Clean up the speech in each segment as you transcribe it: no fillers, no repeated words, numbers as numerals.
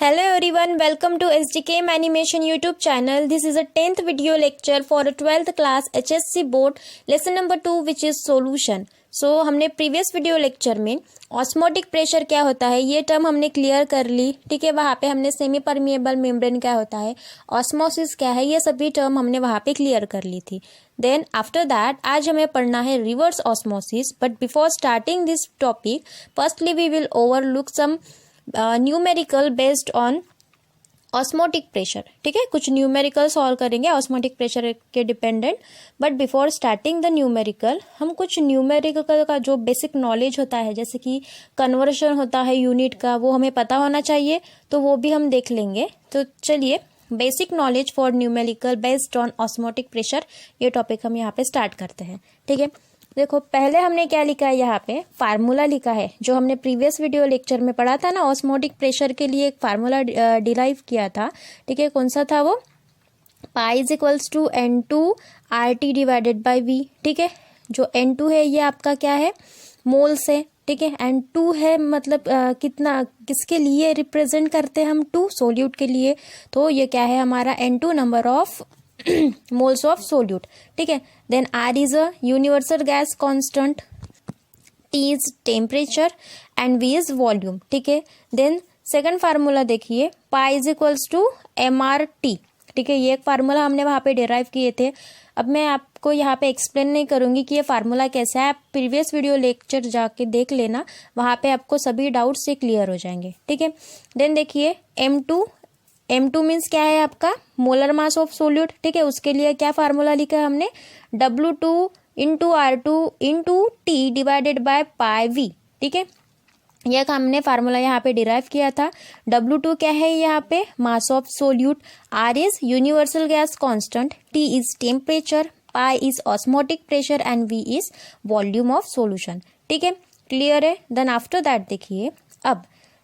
Hello everyone, welcome to SDKM Animation YouTube channel. This is a 10th video lecture for a 12th class HSC board lesson number 2 which is solution. So हमने previous video lecture में osmotic pressure क्या होता है ये term हमने clear कर ली, ठीक है। वहाँ पे हमने सेमी परमिएबल मेम्ब्रेन क्या होता है, ऑस्मोसिस क्या है, ये सभी टर्म हमने वहाँ पे क्लियर कर ली थी। देन आफ्टर दैट आज हमें पढ़ना है reverse osmosis. But before starting this topic firstly we will overlook some numerical based on osmotic pressure, ठीक है। कुछ न्यूमेरिकल सॉल्व करेंगे ऑस्मोटिक प्रेशर के dependent. But before starting the numerical हम कुछ न्यूमेरिकल का जो बेसिक नॉलेज होता है, जैसे कि कन्वर्शन होता है यूनिट का, वो हमें पता होना चाहिए, तो वो भी हम देख लेंगे। तो चलिए basic knowledge for numerical based on osmotic pressure ये टॉपिक हम यहाँ पे स्टार्ट करते हैं, ठीक है। देखो पहले हमने क्या लिखा है, यहाँ पे फार्मूला लिखा है जो हमने प्रीवियस वीडियो लेक्चर में पढ़ा था ना। ऑस्मोटिक प्रेशर के लिए एक फार्मूला डिराइव किया था, ठीक है। कौन सा था वो? Pi is equals to N2 RT divided by V, ठीक है। जो N2 है ये आपका क्या है, मोल्स है, ठीक है। N2 है मतलब कितना, किसके लिए रिप्रेजेंट करते हैं हम? 2 सोल्यूट के लिए। तो ये क्या है हमारा N2 number of moles of solute, ठीक है। Then R is a universal gas constant, T is temperature and V is volume, ठीक है। देन सेकंड फार्मूला देखिए, pi is equals to MRT, ठीक है। ये एक फार्मूला हमने वहां पे डिराइव किए थे। अब मैं आपको यहाँ पे एक्सप्लेन नहीं करूंगी कि ये फार्मूला कैसा है, आप प्रीवियस वीडियो लेक्चर जाके देख लेना, वहां पे आपको सभी डाउट से क्लियर हो जाएंगे, ठीक है। देन देखिए M2 मीन्स क्या है आपका, मोलर मास ऑफ सोल्यूट, ठीक है। उसके लिए क्या फार्मूला लिखा है हमने, W2 into R2 into T divided by pi V, ठीक है। यह हमने फार्मूला यहाँ पे डिराइव किया था। W2 क्या है यहाँ पे, मास of solute, R is universal gas constant, T is temperature, pi is osmotic pressure and V is volume of solution, ठीक है। क्लियर है। देन आफ्टर दैट देखिए अब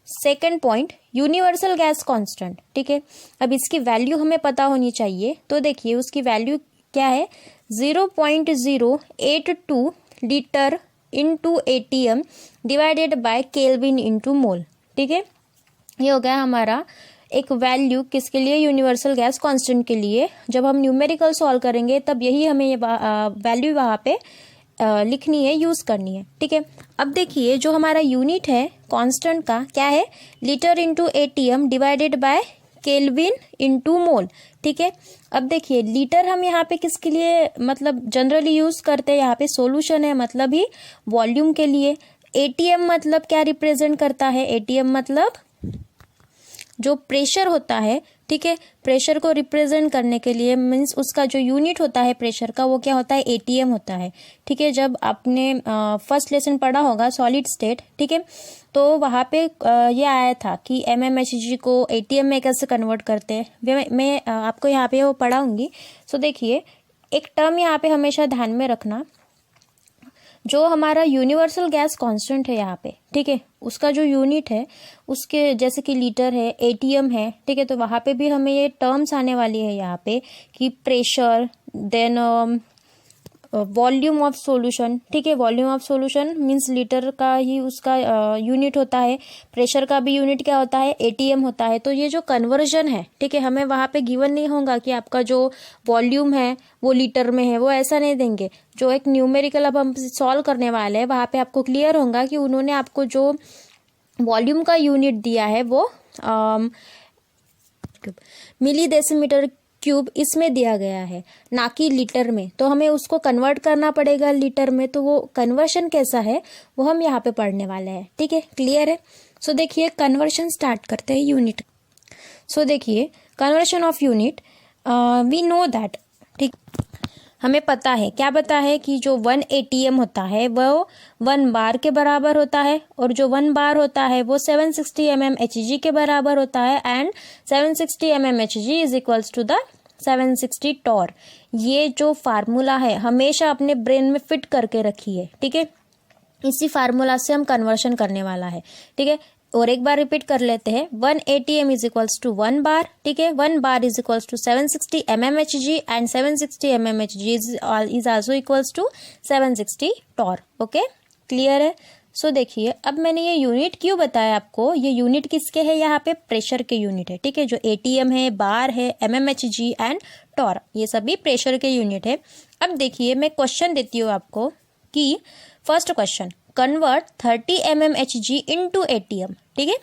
second point, universal gas constant, ठीक है। अब इसकी वैल्यू हमें पता होनी चाहिए। तो देखिए उसकी वैल्यू क्या है, 0.082 litre into ATM divided by kelvin into मोल, ठीक है। ये हो गया हमारा एक वैल्यू किसके लिए, यूनिवर्सल गैस कांस्टेंट के लिए। जब हम न्यूमेरिकल सॉल्व करेंगे तब यही हमें ये वैल्यू वहाँ पे लिखनी है, यूज करनी है, ठीक है। अब देखिए जो हमारा यूनिट है कांस्टेंट का क्या है, litre into ATM divided by kelvin into मोल, ठीक है। अब देखिए लीटर हम यहाँ पे किसके लिए मतलब जनरली यूज करते हैं, यहाँ पे सॉल्यूशन है मतलब ही वॉल्यूम के लिए। ATM मतलब क्या रिप्रेजेंट करता है, ATM मतलब जो प्रेशर होता है, ठीक है। प्रेशर को रिप्रेजेंट करने के लिए मीन्स उसका जो यूनिट होता है प्रेशर का वो क्या होता है, ATM होता है, ठीक है। जब आपने फर्स्ट लेसन पढ़ा होगा सॉलिड स्टेट, ठीक है, तो वहाँ पे ये आया था कि mmHg को ATM में कैसे कन्वर्ट करते हैं। मैं आपको यहाँ पे वो पढ़ाऊंगी। सो देखिए एक टर्म यहाँ पे हमेशा ध्यान में रखना, जो हमारा यूनिवर्सल गैस कांस्टेंट है यहाँ पे, ठीक है, उसका जो यूनिट है उसके जैसे कि लीटर है, ATM है, ठीक है। तो वहाँ पे भी हमें ये टर्म्स आने वाली है यहाँ पे कि pressure, then volume of solution, ठीक है। Volume of solution means litre का ही उसका यूनिट होता है, प्रेशर का भी यूनिट क्या होता है, ATM होता है। तो ये जो कन्वर्जन है, ठीक है, हमें वहाँ पे गिवन नहीं होगा कि आपका जो वॉल्यूम है वो लीटर में है, वो ऐसा नहीं देंगे। जो एक न्यूमेरिकल अब हम सॉल्व करने वाले हैं वहाँ पे आपको क्लियर होगा कि उन्होंने आपको जो वॉल्यूम का यूनिट दिया है वो मिली डेसीमीटर क्यूब इसमें दिया गया है, ना कि लीटर में। तो हमें उसको कन्वर्ट करना पड़ेगा लीटर में। तो वो कन्वर्शन कैसा है वो हम यहाँ पे पढ़ने वाले हैं, ठीक है। क्लियर है। सो देखिए कन्वर्शन स्टार्ट करते हैं यूनिट। सो देखिए conversion of unit, we know that, ठीक, हमें पता है, क्या पता है कि जो 1 ATM होता है वो 1 बार के बराबर होता है, और जो 1 बार होता है वो 760 mmHg के बराबर होता है, and 760 mmHg is equals to the 760 torr. ये जो फार्मूला है हमेशा अपने ब्रेन में फिट करके रखिए, ठीक है। इसी फार्मूला से हम कन्वर्शन करने वाला है, ठीक है। और एक बार रिपीट कर लेते हैं, 1 ATM is equals to 1 bar, ठीक है। 1 bar is equals to 760 mmHg and 760 mmHg is also equals to 760 torr, okay. Clear है। सो देखिए, अब मैंने ये यूनिट क्यों बताया आपको, ये यूनिट किसके है, यहाँ पे प्रेशर के यूनिट है, ठीक है। जो एटीएम है, बार है, mmHg एंड टॉर, ये सभी प्रेशर के यूनिट है। अब देखिए, मैं क्वेश्चन देती हूँ आपको कि first question, convert 30 mmHg into ATM, ठीक है।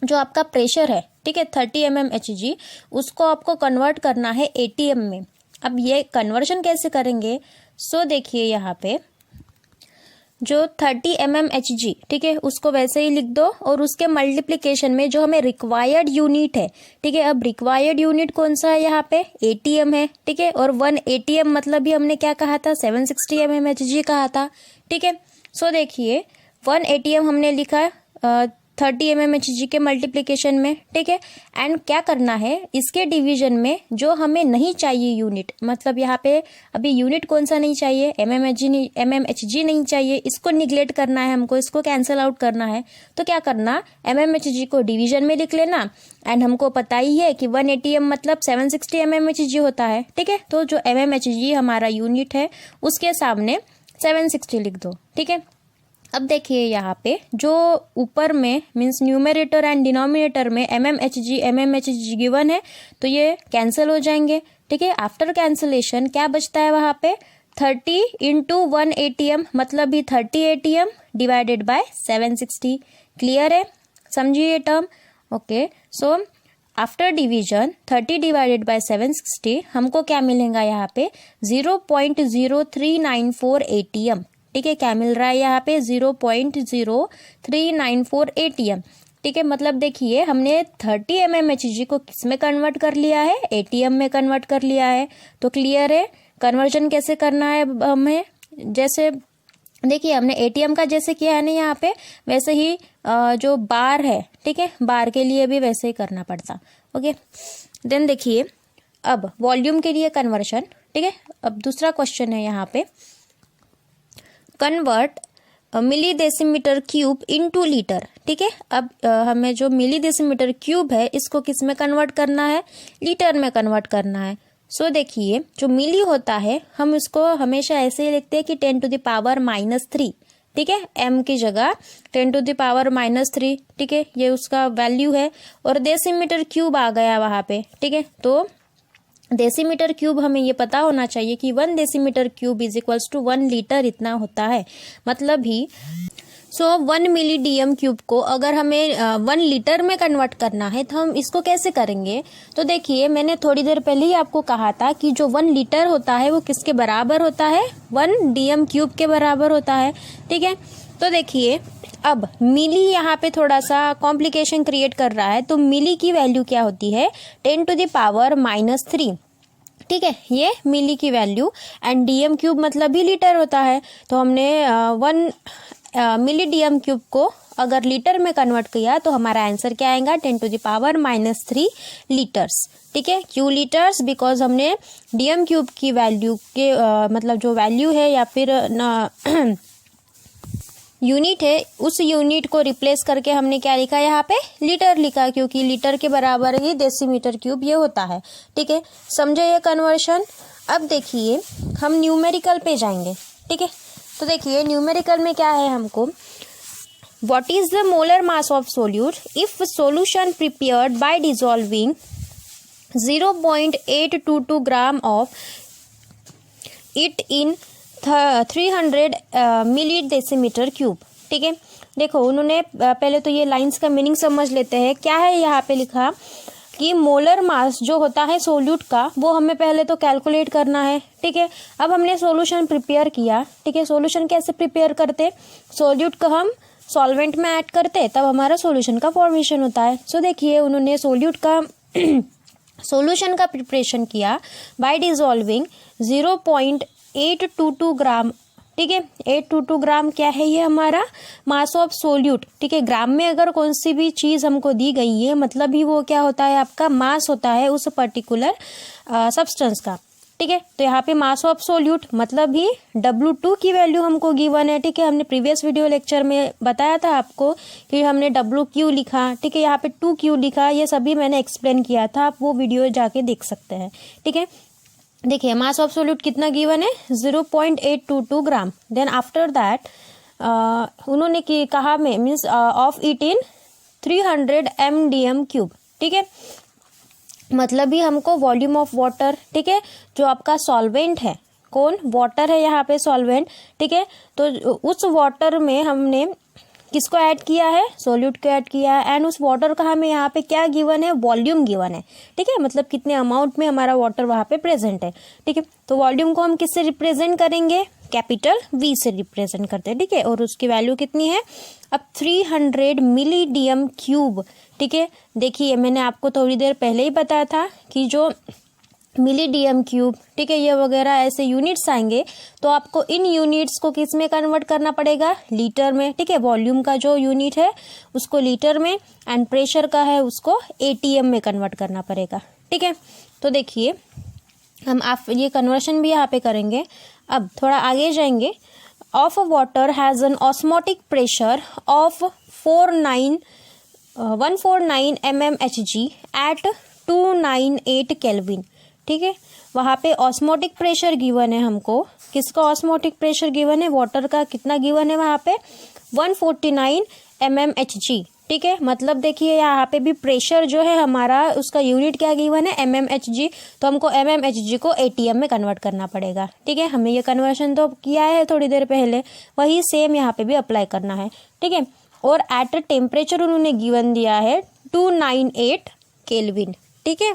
जो आपका प्रेशर है, ठीक है, 30 mmHg, उसको आपको कन्वर्ट करना है एटीएम में। अब ये कन्वर्जन कैसे करेंगे, सो देखिए यहाँ पे जो 30 mmHg, ठीक है, उसको वैसे ही लिख दो और उसके मल्टीप्लिकेशन में जो हमें रिक्वायर्ड यूनिट है, ठीक है। अब रिक्वायर्ड यूनिट कौन सा है, यहाँ पे एटीएम है, ठीक है। और 1 एटीएम मतलब भी हमने क्या कहा था, 760 mmHg कहा था, ठीक है। सो देखिए 1 एटीएम हमने लिखा 30 mmHg के मल्टीप्लिकेशन में, ठीक है। एंड क्या करना है, इसके डिवीजन में जो हमें नहीं चाहिए यूनिट, मतलब यहाँ पे अभी यूनिट कौन सा नहीं चाहिए, mmHg नहीं चाहिए, इसको निगलेक्ट करना है हमको, इसको कैंसिल आउट करना है। तो क्या करना, mmHg को डिवीजन में लिख लेना। एंड हमको पता ही है कि 1 एटीएम मतलब 760 mmHg होता है, ठीक है। तो जो mmHg हमारा यूनिट है उसके सामने 760 लिख दो, ठीक है। अब देखिए यहाँ पे जो ऊपर में मीन्स न्यूमरेटर एंड डिनोमिनेटर में mmHg गिवन है, तो ये कैंसिल हो जाएंगे, ठीक है। आफ्टर कैंसिलेशन क्या बचता है वहाँ पे, 30 इंटू 1 एटीएम मतलब भी 30 एटीएम डिवाइडेड बाय 760। क्लियर है, समझिए ये term, okay. So after division 30 divided by 760 हमको क्या मिलेगा यहाँ पे, 0.0394 एटीएम, ठीक है। क्या मिल रहा है यहाँ पे, 0.0394 एटीएम, ठीक है। मतलब देखिए हमने 30 mmHg को किस में कन्वर्ट कर लिया है, एटीएम में कन्वर्ट कर लिया है। तो क्लियर है, कन्वर्जन कैसे करना है हमें, जैसे देखिए हमने एटीएम का जैसे किया है ना यहाँ पे, वैसे ही जो बार है, ठीक है, बार के लिए भी वैसे ही करना पड़ता, ओके। देन देखिए अब वॉल्यूम के लिए कन्वर्शन, ठीक है। अब दूसरा क्वेश्चन है यहाँ पे, कन्वर्ट मिली डेसीमीटर क्यूब इनटू लीटर, ठीक है। अब हमें जो मिली डेसीमीटर क्यूब है इसको किस में कन्वर्ट करना है, लीटर में कन्वर्ट करना है। सो देखिए जो मिली होता है हम इसको हमेशा ऐसे ही लिखते हैं कि 10 टू द पावर -3, ठीक है, m की जगह 10 टू द पावर -3, ठीक है, ये उसका वैल्यू है। और डेसीमीटर क्यूब आ गया वहां पे, ठीक है। तो डेसीमीटर क्यूब हमें ये पता होना चाहिए कि 1 decimetre cube is equals to 1 litre इतना होता है, मतलब ही 1 मिली डीएम क्यूब को अगर हमें 1 लीटर में कन्वर्ट करना है तो हम इसको कैसे करेंगे। तो देखिए मैंने थोड़ी देर पहले ही आपको कहा था कि जो 1 लीटर होता है वो किसके बराबर होता है, 1 डीएम क्यूब के बराबर होता है, ठीक है। तो देखिए अब मिली यहाँ पे थोड़ा सा कॉम्प्लिकेशन क्रिएट कर रहा है, तो मिली की वैल्यू क्या होती है, 10 टू द पावर -3, ठीक है, ये मिली की वैल्यू। एंड डीएम क्यूब मतलब भी लीटर होता है, तो हमने 1 मिली डीएम क्यूब को अगर लीटर में कन्वर्ट किया तो हमारा आंसर क्या आएगा, 10 टू द पावर -3 लीटर्स, ठीक है। क्यों लीटर्स, बिकॉज हमने डीएम क्यूब की वैल्यू के मतलब जो वैल्यू है या फिर यूनिट है, उस यूनिट को रिप्लेस करके हमने क्या लिखा यहाँ पे, लीटर लिखा, क्योंकि लीटर के बराबर ही डेसीमीटर क्यूब ये होता है, ठीक है। समझे ये कन्वर्शन। अब देखिए हम न्यूमेरिकल पे जाएंगे, ठीक है। तो देखिए न्यूमेरिकल में क्या है हमको, what is the molar mass of solute if solution prepared by dissolving 0.822 gram of it in 300 milli decimetre cube, ठीक है। देखो उन्होंने पहले तो ये लाइंस का मीनिंग समझ लेते हैं। क्या है यहाँ पे लिखा कि मोलर मास जो होता है सोल्यूट का वो हमें पहले तो कैलकुलेट करना है, ठीक है। अब हमने सॉल्यूशन प्रिपेयर किया, ठीक है। सॉल्यूशन कैसे प्रिपेयर करते, सोल्यूट को हम सॉल्वेंट में ऐड करते तब हमारा सॉल्यूशन का फॉर्मेशन होता है। सो देखिए उन्होंने सोल्यूट का सॉल्यूशन का प्रिपरेशन किया बाय डिसॉल्विंग 0.822 ग्राम, ठीक है। 822 ग्राम क्या है, ये हमारा मास ऑफ सोल्यूट, ठीक है। ग्राम में अगर कौन सी भी चीज हमको दी गई है मतलब ही वो क्या होता है, आपका मास होता है उस पर्टिकुलर सब्सटेंस का, ठीक है। तो यहाँ पे मास ऑफ सोल्यूट मतलब ही W2 की वैल्यू हमको गिवन है, ठीक है। हमने प्रीवियस वीडियो लेक्चर में बताया था आपको कि हमने WQ लिखा, ठीक है, यहाँ पे 2Q लिखा, ये सभी मैंने एक्सप्लेन किया था, आप वो वीडियो जाके देख सकते हैं, ठीक है। देखिए मास ऑफ सोल्यूट कितना गिवन है, 0.822 ग्राम। देन आफ्टर दैट उन्होंने कहा में means of it in 300 MDM cube, ठीक है। मतलब भी हमको वॉल्यूम ऑफ वाटर, ठीक है, जो आपका सॉल्वेंट है, कौन, वाटर है यहाँ पे सॉल्वेंट, ठीक है। तो उस वाटर में हमने किसको ऐड किया है, सोल्यूट को ऐड किया है, एंड उस वाटर का हमें यहाँ पे क्या गिवन है, वॉल्यूम गिवन है, ठीक है। मतलब कितने अमाउंट में हमारा वाटर वहाँ पे प्रेजेंट है, ठीक है। तो वॉल्यूम को हम किससे रिप्रेजेंट करेंगे, कैपिटल V से रिप्रेजेंट करते हैं, ठीक है। और उसकी वैल्यू कितनी है, अब 300 मिलीडियम क्यूब, ठीक है। देखिए मैंने आपको थोड़ी देर पहले ही बताया था कि जो मिलीडियम क्यूब, ठीक है, ये वगैरह ऐसे यूनिट्स आएंगे तो आपको इन यूनिट्स को किस में कन्वर्ट करना पड़ेगा, लीटर में, ठीक है। वॉल्यूम का जो यूनिट है उसको लीटर में, एंड प्रेशर का है उसको ATM में कन्वर्ट करना पड़ेगा, ठीक है। तो देखिए हम आप ये कन्वर्शन भी यहाँ पे करेंगे। अब थोड़ा आगे जाएंगे। Of water has an osmotic pressure of 149 mmHg at 298 kelvin, ठीक है। वहाँ पे ऑस्मोटिक प्रेशर गिवन है हमको, किसका ऑस्मोटिक प्रेशर गिवन है, वाटर का कितना गिवन है वहाँ पे 149 mmHg, ठीक है। मतलब देखिए यहाँ पे भी प्रेशर जो है हमारा उसका यूनिट क्या गिवन है, mmHg, तो हमको mmHg को ATM में कन्वर्ट करना पड़ेगा, ठीक है। हमने ये कन्वर्शन तो किया है थोड़ी देर पहले, वही सेम यहाँ पे भी अप्लाई करना है, ठीक है। और एट टेम्परेचर उन्होंने गिवन दिया है 298 केल्विन, ठीक है।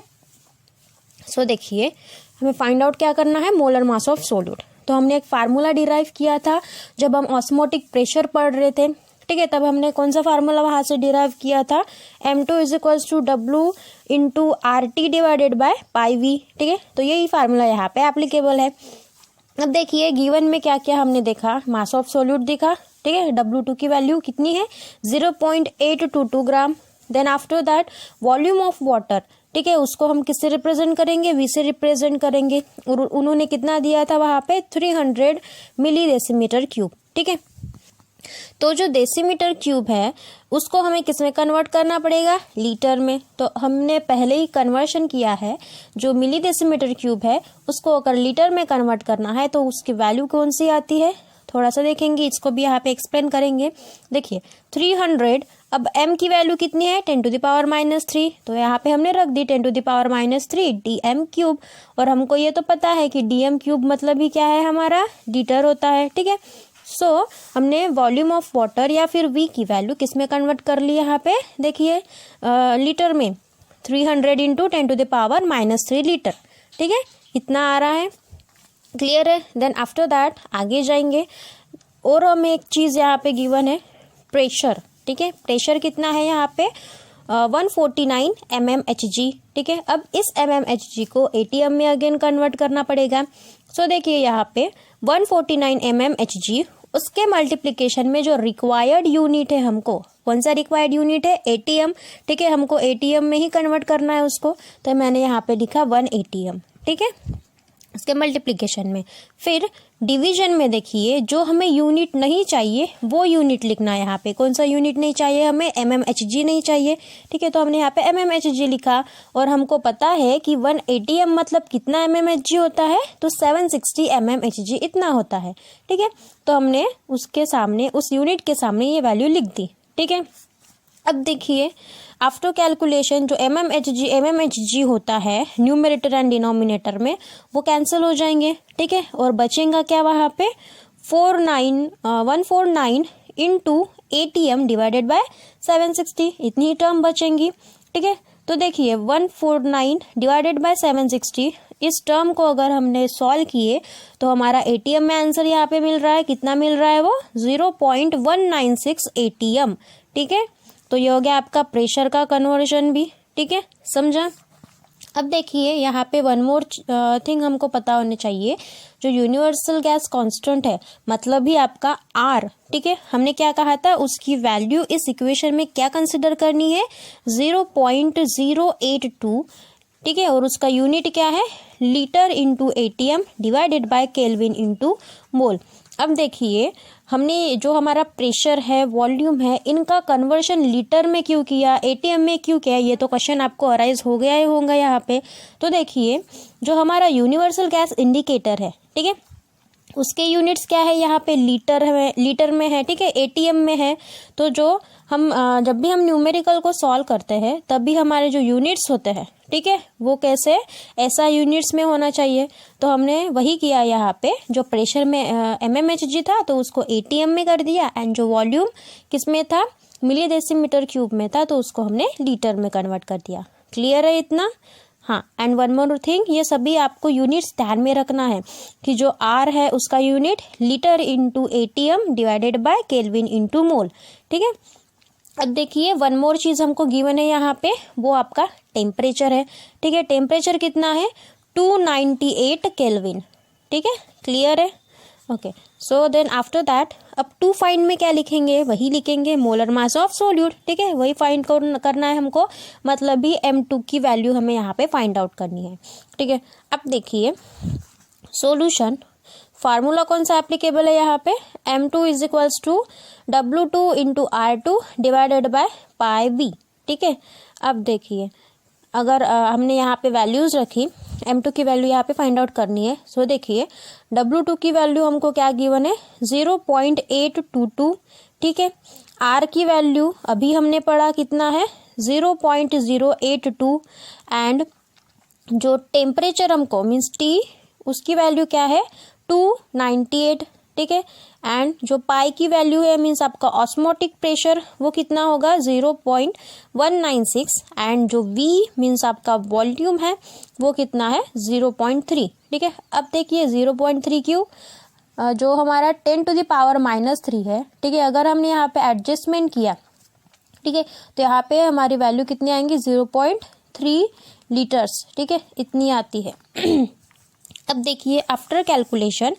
सो देखिए हमें फाइंड आउट क्या करना है, मोलर मास ऑफ सोल्यूट। तो हमने एक फार्मूला डिराइव किया था जब हम ऑस्मोटिक प्रेशर पढ़ रहे थे, ठीक है। तब हमने कौन सा फार्मूला वहां से डिराइव किया था, M2 = W × RT divided by πV, ठीक है। तो यही फार्मूला यहाँ पे एप्लीकेबल है। अब देखिए गिवन में क्या क्या हमने देखा, मास ऑफ सोल्यूट दिखा, ठीक है। W2 की वैल्यू कितनी है, 0.822 ग्राम। Then after that volume of water, ठीक है, उसको हम किससे रिप्रेजेंट करेंगे, V से रिप्रेजेंट करेंगे। और उन्होंने कितना दिया था वहां पे 300 मिली डेसीमीटर क्यूब, ठीक है। तो जो डेसीमीटर क्यूब है उसको हमें किस में कन्वर्ट करना पड़ेगा, लीटर में। तो हमने पहले ही कन्वर्शन किया है, जो मिली डेसीमीटर क्यूब है उसको अगर लीटर में कन्वर्ट करना है तो उसकी वैल्यू कौन सी आती है, थोड़ा सा देखेंगे, इसको भी यहाँ पे एक्सप्लेन करेंगे। देखिए 300, अब m की वैल्यू कितनी है, 10⁻³ तो यहाँ पे हमने रख दी 10⁻³ dm क्यूब। और हमको ये तो पता है कि dm क्यूब मतलब ही क्या है, हमारा लीटर होता है, ठीक है। सो हमने वॉल्यूम ऑफ वाटर या फिर V की वैल्यू किस में कन्वर्ट कर ली, यहाँ पे देखिए लीटर में, 300 × 10⁻³ लीटर, ठीक है, इतना आ रहा है, क्लियर है। देन आफ्टर दैट आगे जाएंगे और हमें एक चीज़ यहाँ पे गिवन है, प्रेशर, ठीक है। प्रेशर कितना है यहाँ पे 149 mmHg, ठीक है। अब इस mmHg को ATM में अगेन कन्वर्ट करना पड़ेगा। सो देखिए यहाँ पे 149 mmHg, उसके मल्टीप्लिकेशन में जो रिक्वायर्ड यूनिट है, हमको कौन सा रिक्वायर्ड यूनिट है, ATM, ठीक है। हमको ATM में ही कन्वर्ट करना है उसको, तो मैंने यहाँ पे लिखा 1 ATM, ठीक है, उसके मल्टीप्लिकेशन में। फिर डिवीजन में देखिए जो हमें यूनिट नहीं चाहिए वो यूनिट लिखना है। यहाँ पे कौन सा यूनिट नहीं चाहिए, हमें mmHg नहीं चाहिए, ठीक है। तो हमने यहाँ पे mmHg लिखा, और हमको पता है कि 1 ATM मतलब कितना mmHg होता है, तो 760 mmHg इतना होता है, ठीक है। तो हमने उसके सामने, उस यूनिट के सामने ये वैल्यू लिख दी, ठीक है। अब देखिए आफ्टर कैलकुलेशन जो mmHg होता है न्यूमरेटर एंड डिनोमिनेटर में, वो कैंसिल हो जाएंगे, ठीक है। और बचेगा क्या वहाँ पे 149 × ATM डिवाइडेड बाय 760, इतनी ही टर्म बचेंगी, ठीक है। तो देखिए 149 डिवाइडेड बाय 760, इस टर्म को अगर हमने सॉल्व किए तो हमारा ATM में आंसर यहाँ पे मिल रहा है, कितना मिल रहा है वो 0.196 ATM, ठीक है। तो ये हो गया आपका प्रेशर का कन्वर्जन भी, ठीक है, समझा। अब देखिए यहाँ पे वन मोर थिंग हमको पता होने चाहिए, जो यूनिवर्सल गैस कांस्टेंट है, मतलब ही आपका R, ठीक है। हमने क्या कहा था, उसकी वैल्यू इस इक्वेशन में क्या कंसिडर करनी है 0.082, ठीक है। और उसका यूनिट क्या है, litre into ATM divided by kelvin into मोल। अब देखिए हमने जो हमारा प्रेशर है, वॉल्यूम है, इनका कन्वर्शन लीटर में क्यों किया, ATM में क्यों किया, ये तो क्वेश्चन आपको अराइज हो गया ही होगा यहाँ पे। तो देखिए जो हमारा यूनिवर्सल गैस इंडिकेटर है, ठीक है, उसके यूनिट्स क्या है, यहाँ पे लीटर में है, ठीक है, एटीएम में है। तो जो हम जब भी हम न्यूमेरिकल को सॉल्व करते हैं तब भी हमारे जो यूनिट्स होते हैं, ठीक है, वो कैसे ऐसा यूनिट्स में होना चाहिए। तो हमने वही किया यहाँ पे, जो प्रेशर में mmHg था तो उसको एटीएम में कर दिया, एंड जो वॉल्यूम किस में था, मिली डेसीमीटर क्यूब में था, तो उसको हमने लीटर में कन्वर्ट कर दिया। क्लियर है इतना? हाँ, एंड वन मोर थिंग, ये सभी आपको यूनिट्स ध्यान में रखना है कि जो आर है उसका unit litre into ATM divided by kelvin into मोल, ठीक है। अब देखिए वन मोर चीज हमको गिवन है यहाँ पे, वो आपका टेम्परेचर है, ठीक है। टेम्परेचर कितना है, 298 केल्विन, ठीक है। क्लियर है? Okay, so then after that अब टू फाइंड में क्या लिखेंगे, वही लिखेंगे मोलर मास ऑफ सोल्यूट, ठीक है, वही फाइंड करना है हमको, मतलब भी M2 की वैल्यू हमें यहाँ पे फाइंड आउट करनी है, ठीक है। अब देखिए सॉल्यूशन फार्मूला कौन सा एप्लीकेबल है यहाँ पे, M2 is equals to W2 into R2 divided by pi B, ठीक है। अब देखिए अगर हमने यहाँ पे वैल्यूज रखी, M2 की वैल्यू यहाँ पे फाइंड आउट करनी है। सो देखिए W2 की वैल्यू हमको क्या गिवन है, 0.822, ठीक है। R की वैल्यू अभी हमने पढ़ा कितना है, 0.082, एंड जो टेम्परेचर हमको मीन्स T, उसकी वैल्यू क्या है, 298, ठीक है। एंड जो पाई की वैल्यू है मीन्स आपका ऑस्मोटिक प्रेशर, वो कितना होगा, 0.196, एंड जो V मीन्स आपका वॉल्यूम है वो कितना है, 0.3, ठीक है। अब देखिए 0.3 क्यों, जो हमारा 10⁻³ है, ठीक है, अगर हमने यहाँ पे एडजस्टमेंट किया, ठीक है, तो यहाँ पे हमारी वैल्यू कितनी आएंगी, 0.3 लीटर्स, ठीक है, इतनी आती है। अब देखिए आफ्टर कैलकुलेशन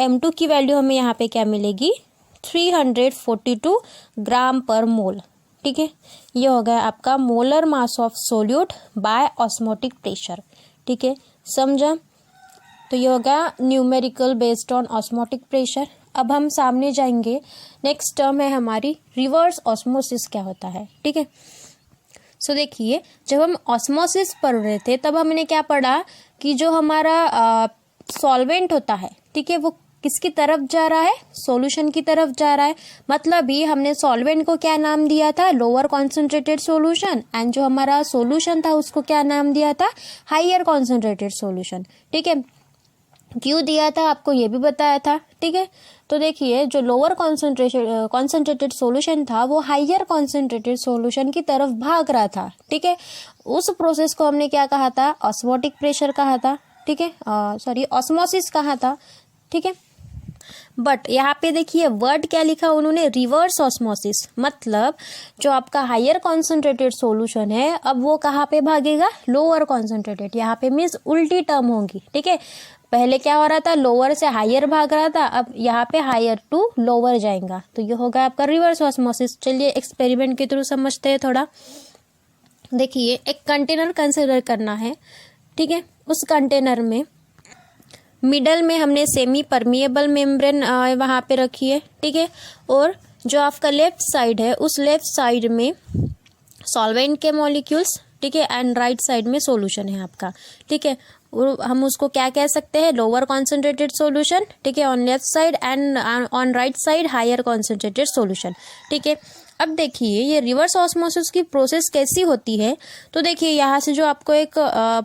M2 की वैल्यू हमें यहाँ पे क्या मिलेगी, 342 ग्राम पर मोल, ठीक है। ये हो गया आपका molar mass of solute by osmotic pressure, ठीक है, समझा। तो ये हो गया numerical based on osmotic pressure. अब हम सामने जाएंगे, नेक्स्ट टर्म है हमारी रिवर्स ऑस्मोसिस क्या होता है, ठीक है। सो देखिए जब हम ऑस्मोसिस पढ़ रहे थे तब हमने क्या पढ़ा कि जो हमारा सॉल्वेंट होता है, ठीक है, वो किसकी तरफ जा रहा है, सॉल्यूशन की तरफ जा रहा है। मतलब ही हमने सॉल्वेंट को क्या नाम दिया था, लोअर कॉन्सेंट्रेटेड सॉल्यूशन, एंड जो हमारा सॉल्यूशन था उसको क्या नाम दिया था, हायर कॉन्सेंट्रेटेड सॉल्यूशन, ठीक है। क्यों दिया था आपको ये भी बताया था, ठीक है। तो देखिए जो लोअर कॉन्सेंट्रेटेड सॉल्यूशन था वो हायर कॉन्सेंट्रेटेड सॉल्यूशन की तरफ भाग रहा था, ठीक है। उस प्रोसेस को हमने क्या कहा था, ऑस्मोटिक प्रेशर कहा था, ठीक है, सॉरी ऑस्मोसिस कहा था, ठीक है। बट यहाँ पे देखिए वर्ड क्या लिखा उन्होंने, रिवर्स ऑस्मोसिस, मतलब जो आपका हायर कॉन्सेंट्रेटेड सॉल्यूशन है अब वो कहाँ पे भागेगा, लोअर कॉन्सेंट्रेटेड, यहाँ पे मीन्स उल्टी टर्म होगी, ठीक है। पहले क्या हो रहा था, लोअर से हायर भाग रहा था, अब यहाँ पे हायर टू लोअर जाएगा, तो ये होगा आपका रिवर्स ऑस्मोसिस। चलिए एक्सपेरिमेंट के थ्रू समझते हैं थोड़ा। देखिए एक कंटेनर कंसिडर करना है, ठीक है। उस कंटेनर में मिडल में हमने सेमी परमिएबल मेम्ब्रेन वहाँ पे रखी है, ठीक है। और जो आपका लेफ्ट साइड है उस लेफ्ट साइड में सॉल्वेंट के मॉलिक्यूल्स, ठीक है, एंड राइट साइड में सॉल्यूशन है आपका, ठीक है। और हम उसको क्या कह सकते हैं, लोअर कॉन्सेंट्रेटेड सॉल्यूशन, ठीक है, on left side, and on right side higher concentrated solution, ठीक है। अब देखिए ये रिवर्स ऑस्मोसिस की प्रोसेस कैसी होती है, तो देखिए यहाँ से जो आपको एक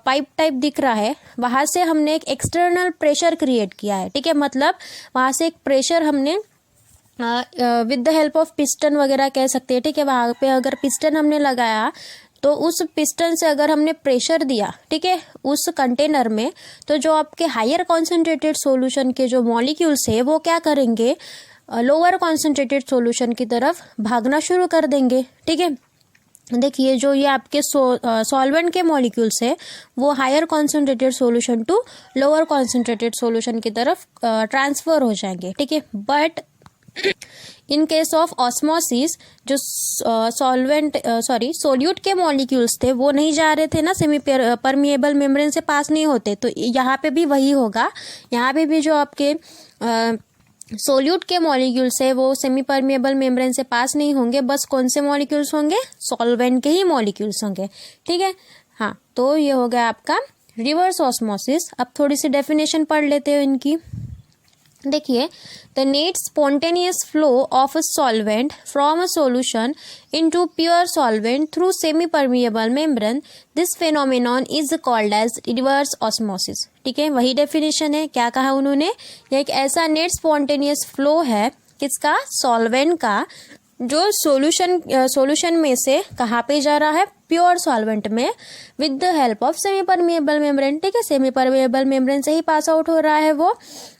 पाइप टाइप दिख रहा है वहां से हमने एक एक्सटर्नल प्रेशर क्रिएट किया है, ठीक है, मतलब वहां से एक प्रेशर हमने with the help of piston वगैरह कह सकते हैं, ठीक है। वहां पे अगर पिस्टन हमने लगाया तो उस पिस्टन से अगर हमने प्रेशर दिया, ठीक है, उस कंटेनर में, तो जो आपके हायर कॉन्सेंट्रेटेड सॉल्यूशन के जो मॉलिक्यूल्स है वो क्या करेंगे, लोअर कॉन्सेंट्रेटेड सॉल्यूशन की तरफ भागना शुरू कर देंगे, ठीक है। देखिए जो ये आपके सॉल्वेंट के मॉलिक्यूल्स है वो higher concentrated solution to lower concentrated solution की तरफ ट्रांसफर हो जाएंगे, ठीक है। But in case of osmosis जो सोल्यूट के मॉलिक्यूल्स थे वो नहीं जा रहे थे ना, सेमी परमिएबल मेम्ब्रेन से पास नहीं होते, तो यहाँ पे भी वही होगा। यहाँ पे भी जो आपके सोल्यूट के मॉलिक्यूल्स है वो सेमी परमिएबल मेम्ब्रेन से पास नहीं होंगे, बस कौन से मॉलिक्यूल्स होंगे, सॉल्वेंट के ही मॉलिक्यूल्स होंगे, ठीक है। हाँ, तो ये हो गया आपका रिवर्स ऑस्मोसिस। अब थोड़ी सी डेफिनेशन पढ़ लेते हो इनकी। देखिए, the net spontaneous flow of a solvent from a solution into pure solvent through semi permeable membrane, this phenomenon is called as reverse osmosis. ठीक है, वही डेफिनेशन है। क्या कहा उन्होंने, यह एक ऐसा नेट स्पॉन्टेनियस फ्लो है किसका, सॉल्वेंट का, जो सॉल्यूशन में से कहाँ पे जा रहा है, प्योर सॉल्वेंट में, with the help of semi permeable membrane. ठीक है, सेमी परमिएबल मेम्ब्रेन से ही पास आउट हो रहा है वो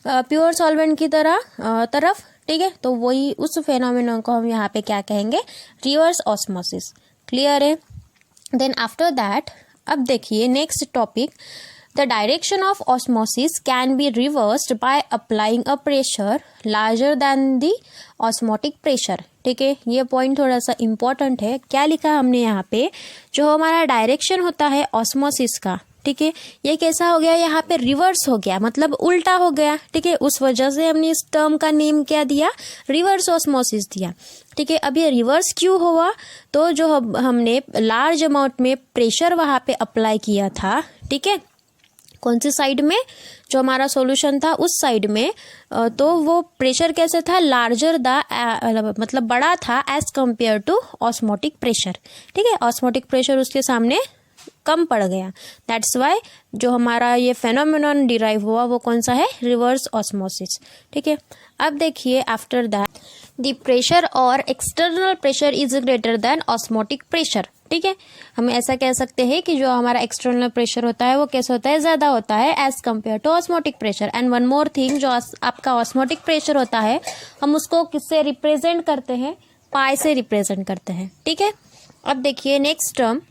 प्योर सॉल्वेंट की तरफ। ठीक है, तो वही उस फेनोमेनन को हम यहाँ पे क्या कहेंगे, रिवर्स ऑस्मोसिस। क्लियर है। देन आफ्टर दैट, अब देखिए next topic, the direction of osmosis can be reversed by applying a pressure larger than the osmotic pressure. ठीक है, ये पॉइंट थोड़ा सा इम्पोर्टेंट है। क्या लिखा हमने यहाँ पे, जो हमारा डायरेक्शन होता है ऑस्मोसिस का, ठीक है, ये कैसा हो गया, यहाँ पे रिवर्स हो गया, मतलब उल्टा हो गया। ठीक है, उस वजह से हमने इस टर्म का नेम क्या दिया, रिवर्स ऑस्मोसिस दिया। ठीक है, अब ये रिवर्स क्यों हुआ, तो जो हमने लार्ज अमाउंट में प्रेशर वहां पे अप्लाई किया था, ठीक है, कौन सी साइड में, जो हमारा सॉल्यूशन था उस साइड में, तो वो प्रेशर कैसे था, लार्जर मतलब बड़ा था as compare to osmotic pressure. ठीक है, ऑस्मोटिक प्रेशर उसके सामने कम पड़ गया। दैट्स वाई जो हमारा ये फेनोमेनॉन डिराइव हुआ वो कौन सा है, रिवर्स ऑस्मोसिस। ठीक है, अब देखिए आफ्टर दैट द प्रेशर और external pressure is greater than osmotic pressure. ठीक है, हम ऐसा कह सकते हैं कि जो हमारा एक्सटर्नल प्रेशर होता है वो कैसा होता है, ज्यादा होता है as compare to osmotic pressure. And one more thing, जो आपका ऑस्मोटिक प्रेशर होता है हम उसको किससे रिप्रेजेंट करते हैं, पाई से रिप्रेजेंट करते हैं। ठीक है, अब देखिए नेक्स्ट टर्म,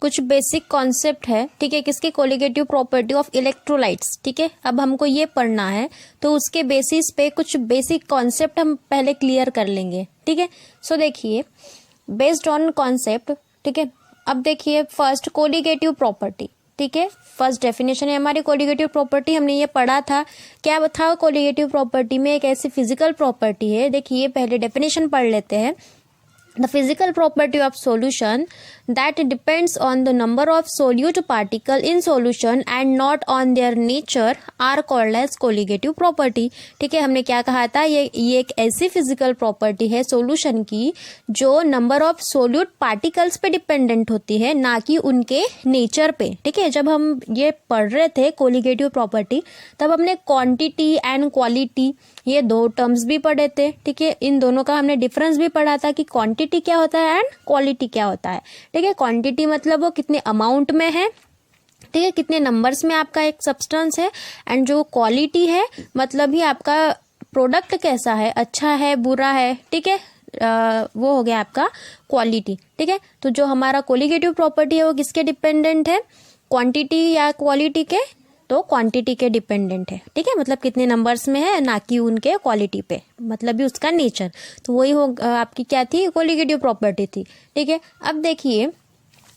कुछ बेसिक कॉन्सेप्ट है। ठीक है, किसके, कोलिगेटिव प्रॉपर्टी ऑफ इलेक्ट्रोलाइट्स। ठीक है, अब हमको ये पढ़ना है तो उसके बेसिस पे कुछ बेसिक कॉन्सेप्ट हम पहले क्लियर कर लेंगे। ठीक है, सो देखिए बेस्ड ऑन कॉन्सेप्ट। ठीक है, अब देखिए फर्स्ट कोलिगेटिव प्रॉपर्टी। ठीक है, फर्स्ट डेफिनेशन है हमारी कोलिगेटिव प्रॉपर्टी, हमने ये पढ़ा था। क्या था कोलिगेटिव प्रॉपर्टी में, एक ऐसी फिजिकल प्रॉपर्टी है। देखिए पहले डेफिनेशन पढ़ लेते हैं। The physical property of solution that depends on the number of solute particle in solution and not on their nature are called as colligative property। ठीक है, हमने क्या कहा था, ये एक ऐसी फिजिकल प्रॉपर्टी है सॉल्यूशन की जो नंबर ऑफ सोल्यूट पार्टिकल्स पे डिपेंडेंट होती है, ना कि उनके नेचर पे। ठीक है, जब हम ये पढ़ रहे थे कोलिगेटिव प्रॉपर्टी तब हमने क्वांटिटी एंड क्वालिटी ये दो टर्म्स भी पढ़े थे। ठीक है, इन दोनों का हमने डिफरेंस भी पढ़ा था कि क्वांटिटी क्या होता है एंड क्वालिटी क्या होता है। ठीक है, क्वांटिटी मतलब वो कितने अमाउंट में है, ठीक है, कितने नंबर्स में आपका एक सब्सटेंस है, एंड जो क्वालिटी है मतलब ही आपका प्रोडक्ट कैसा है, अच्छा है बुरा है। ठीक है, वो हो गया आपका क्वालिटी। ठीक है, तो जो हमारा कोलिगेटिव प्रॉपर्टी है वो किसके डिपेंडेंट है, क्वांटिटी या क्वालिटी के, तो क्वांटिटी के डिपेंडेंट है। ठीक है, मतलब कितने नंबर्स में है, ना कि उनके क्वालिटी पे, मतलब भी उसका नेचर। तो वही हो आपकी क्या थी, कोलिगेटिव प्रॉपर्टी थी। ठीक है, अब देखिए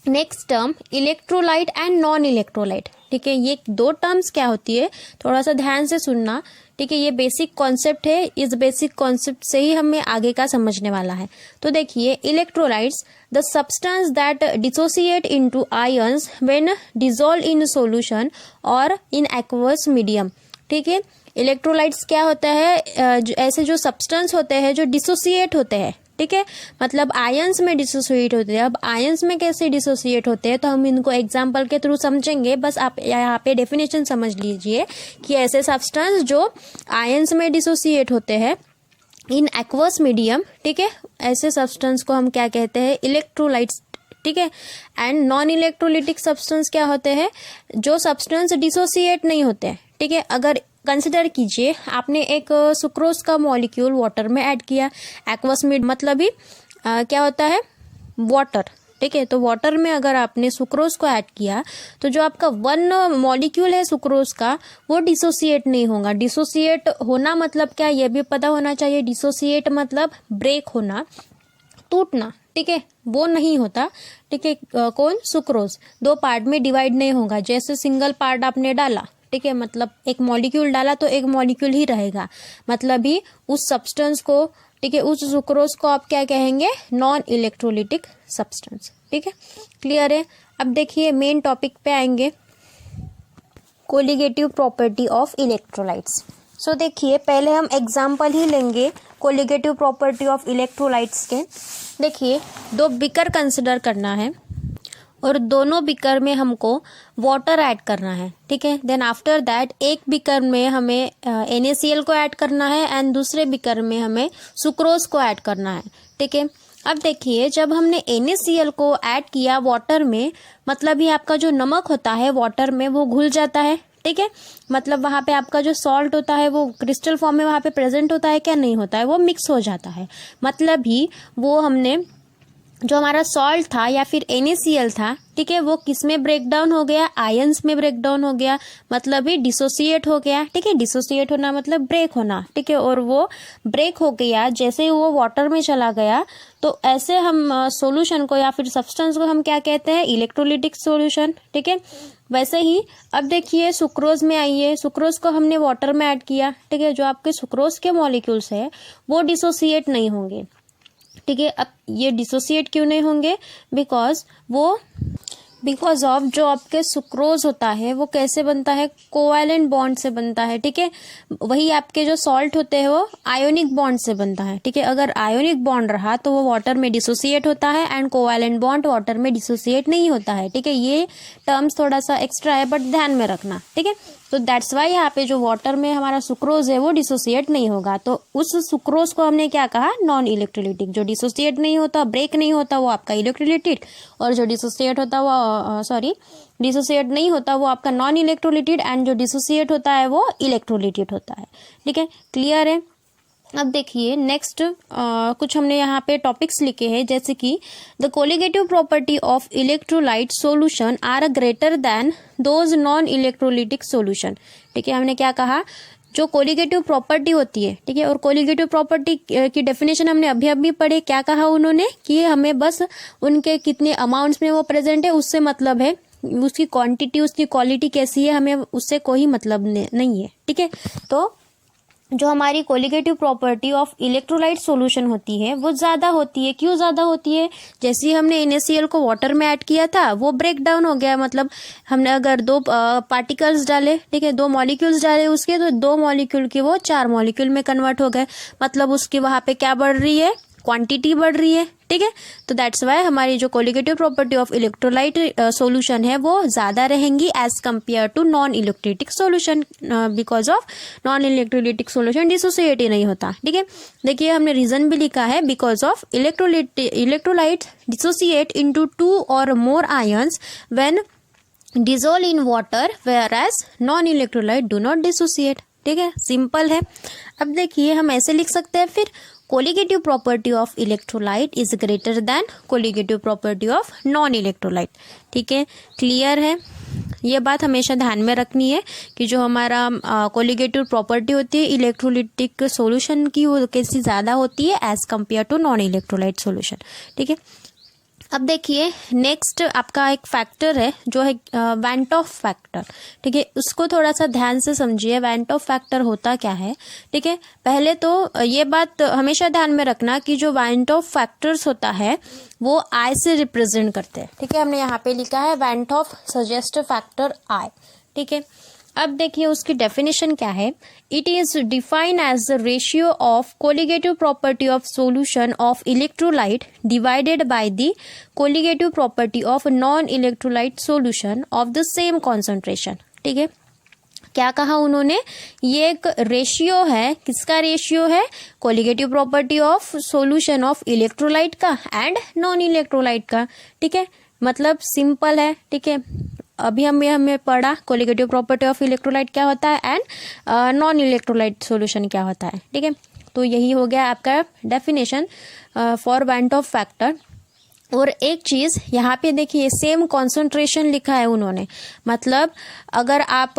next term, electrolyte and non electrolyte. ठीक है, ये दो टर्म्स क्या होती है, थोड़ा सा ध्यान से सुनना। ठीक है, ये बेसिक कॉन्सेप्ट है, इस बेसिक कॉन्सेप्ट से ही हमें आगे का समझने वाला है। तो देखिए electrolytes, the substance that dissociate into ions when dissolve in solution और इन एक्वस मीडियम। ठीक है, इलेक्ट्रोलाइट्स क्या होता है, ऐसे जो सब्सटेंस होते हैं जो डिसोसिएट होते हैं। ठीक है, मतलब आयंस में डिसोसिएट होते हैं। अब आयंस में कैसे डिसोसिएट होते हैं तो हम इनको एग्जांपल के थ्रू समझेंगे, बस आप यहाँ पे डेफिनेशन समझ लीजिए कि ऐसे सब्सटेंस जो आयंस में डिसोसिएट होते हैं इन एक्वस मीडियम। ठीक है, ऐसे सब्सटेंस को हम क्या कहते हैं, इलेक्ट्रोलाइट्स। ठीक है, एंड नॉन इलेक्ट्रोलिटिक सब्सटेंस क्या होते हैं, जो सब्सटेंस डिसोसिएट नहीं होते हैं। ठीक है, अगर कंसिडर कीजिए आपने एक सुक्रोज का मॉलिक्यूल वाटर में ऐड किया, एक्वस में मतलब ही क्या होता है, वाटर। ठीक है, तो वाटर में अगर आपने सुक्रोज को ऐड किया तो जो आपका वन मॉलिक्यूल है सुक्रोज का वो डिसोसिएट नहीं होगा। डिसोसिएट होना मतलब क्या, ये भी पता होना चाहिए। डिसोसिएट मतलब ब्रेक होना, टूटना। ठीक है, वो नहीं होता। ठीक है, कौन, सुक्रोज दो पार्ट में डिवाइड नहीं होगा। जैसे सिंगल पार्ट आपने डाला, ठीक है, मतलब एक मॉलिक्यूल डाला तो एक मॉलिक्यूल ही रहेगा, मतलब ही उस सब्सटेंस को, ठीक है, उस सुक्रोज को आप क्या कहेंगे, नॉन इलेक्ट्रोलिटिक सब्सटेंस। ठीक है, क्लियर है। अब देखिए मेन टॉपिक पे आएंगे, कोलिगेटिव प्रॉपर्टी ऑफ इलेक्ट्रोलाइट्स। सो देखिए पहले हम एग्जाम्पल ही लेंगे कोलिगेटिव प्रॉपर्टी ऑफ इलेक्ट्रोलाइट्स के। देखिए 2 बीकर कंसिडर करना है और दोनों बीकर में हमको वाटर ऐड करना है, ठीक है। देन आफ्टर दैट एक बीकर में हमें NaCl को ऐड करना है एंड दूसरे बीकर में हमें सुक्रोज को ऐड करना है, ठीक है। अब देखिए जब हमने NaCl को ऐड किया वाटर में, मतलब ये आपका जो नमक होता है वाटर में वो घुल जाता है, ठीक है। मतलब वहाँ पे आपका जो सॉल्ट होता है वो क्रिस्टल फॉर्म में वहाँ पे प्रेजेंट होता है क्या, नहीं होता है, वो मिक्स हो जाता है। मतलब ही वो हमने जो हमारा सॉल्ट था या फिर NaCl था, ठीक है, वो किस में ब्रेक डाउन हो गया, आयंस में ब्रेक डाउन हो गया, मतलब ही डिसोसिएट हो गया, ठीक है। डिसोसिएट होना मतलब ब्रेक होना, ठीक है। और वो ब्रेक हो गया जैसे ही वो वाटर में चला गया, तो ऐसे हम सॉल्यूशन को या फिर सब्सटेंस को हम क्या कहते हैं, इलेक्ट्रोलिटिक सॉल्यूशन, ठीक है। वैसे ही अब देखिए सुक्रोज में आइए, सुक्रोज को हमने वाटर में ऐड किया, ठीक है। जो आपके सुक्रोज के मॉलिक्यूल्स है वो डिसोसिएट नहीं होंगे, ठीक है। अब ये डिसोसिएट क्यों नहीं होंगे, बिकॉज ऑफ जो आपके सुक्रोज होता है वो कैसे बनता है, कोवैलेंट बॉन्ड से बनता है, ठीक है। वही आपके जो सॉल्ट होते हैं वो आयोनिक बॉन्ड से बनता है, ठीक है। अगर आयोनिक बॉन्ड रहा तो वो वाटर में डिसोसिएट होता है एंड कोवैलेंट बॉन्ड वाटर में डिसोसिएट नहीं होता है, ठीक है। ये टर्म्स थोड़ा सा एक्स्ट्रा है बट ध्यान में रखना, ठीक है। तो दैट्स वाई यहाँ पे जो वाटर में हमारा सुक्रोज है वो डिसोसिएट नहीं होगा। तो उस सुक्रोज को हमने क्या कहा, नॉन इलेक्ट्रोलिटिक। जो डिसोसिएट नहीं होता, ब्रेक नहीं होता, वो आपका इलेक्ट्रोलिटिक, और जो डिसोसिएट होता वो डिसोसिएट नहीं होता वो आपका नॉन इलेक्ट्रोलिटिक, एंड जो डिसोसिएट होता है वो इलेक्ट्रोलिटिक होता है, ठीक है। क्लियर है। अब देखिए नेक्स्ट कुछ हमने यहाँ पे टॉपिक्स लिखे हैं, जैसे कि the colligative property of electrolyte solution are greater than those non electrolytic solution, ठीक है। हमने क्या कहा, जो कोलिगेटिव प्रॉपर्टी होती है, ठीक है। और कोलिगेटिव प्रॉपर्टी की डेफिनेशन हमने अभी पढ़े, क्या कहा उन्होंने कि हमें बस उनके कितने अमाउंट्स में वो प्रेजेंट है उससे मतलब है, उसकी क्वांटिटी उसकी क्वालिटी कैसी है हमें उससे कोई मतलब नहीं है, ठीक है। तो जो हमारी colligative property of electrolyte solution होती है वो ज्यादा होती है। क्यों ज्यादा होती है, जैसे हमने NaCl को वाटर में ऐड किया था वो ब्रेक डाउन हो गया, मतलब हमने अगर 2 पार्टिकल्स डाले, ठीक है, 2 मॉलिक्यूल्स डाले उसके, तो 2 मॉलिक्यूल के वो 4 मॉलिक्यूल में कन्वर्ट हो गए, मतलब उसकी वहां पे क्या बढ़ रही है, क्वांटिटी बढ़ रही है, ठीक है। तो दैट्स वाई हमारी जो colligative property of electrolyte solution है वो ज्यादा रहेंगी as compare to non electrolytic solution, because of non electrolytic solution dissociate ही नहीं होता, ठीक है। देखिए हमने रीजन भी लिखा है, because of electrolyte dissociate into 2 और more ions when dissolve in water, whereas non electrolyte do not dissociate, ठीक है। सिंपल है। अब देखिए हम ऐसे लिख सकते हैं फिर, colligative property of electrolyte is greater than colligative property of non electrolyte, ठीक है। क्लियर है। ये बात हमेशा ध्यान में रखनी है कि जो हमारा कोलिगेटिव प्रॉपर्टी होती है इलेक्ट्रोलिटिक सॉल्यूशन की वो कैसी ज्यादा होती है as compare to non electrolyte solution, ठीक है। अब देखिए नेक्स्ट आपका एक फैक्टर है जो है वैन टॉफ फैक्टर, ठीक है। उसको थोड़ा सा ध्यान से समझिए, वैन टॉफ फैक्टर होता क्या है, ठीक है। पहले तो ये बात हमेशा ध्यान में रखना कि जो वैन टॉफ फैक्टर्स होता है वो आई से रिप्रेजेंट करते हैं, ठीक है। हमने यहाँ पे लिखा है van't Hoff suggest factor i, ठीक है। अब देखिए उसकी डेफिनेशन क्या है, it is defined as the ratio of colligative property of solution of electrolyte divided by the colligative property of non electrolyte solution of the same concentration, ठीक है। क्या कहा उन्होंने, ये एक रेशियो है, किसका रेशियो है, colligative property of solution of electrolyte का एंड नॉन इलेक्ट्रोलाइट का, ठीक है। मतलब सिंपल है, ठीक है। अभी हमें पढ़ा कोलिगेटिव प्रॉपर्टी ऑफ इलेक्ट्रोलाइट क्या होता है एंड नॉन इलेक्ट्रोलाइट सॉल्यूशन क्या होता है, ठीक है। तो यही हो गया आपका डेफिनेशन फॉर वैन टॉफ फैक्टर। और एक चीज यहाँ पे देखिए सेम कॉन्सेंट्रेशन लिखा है उन्होंने, मतलब अगर आप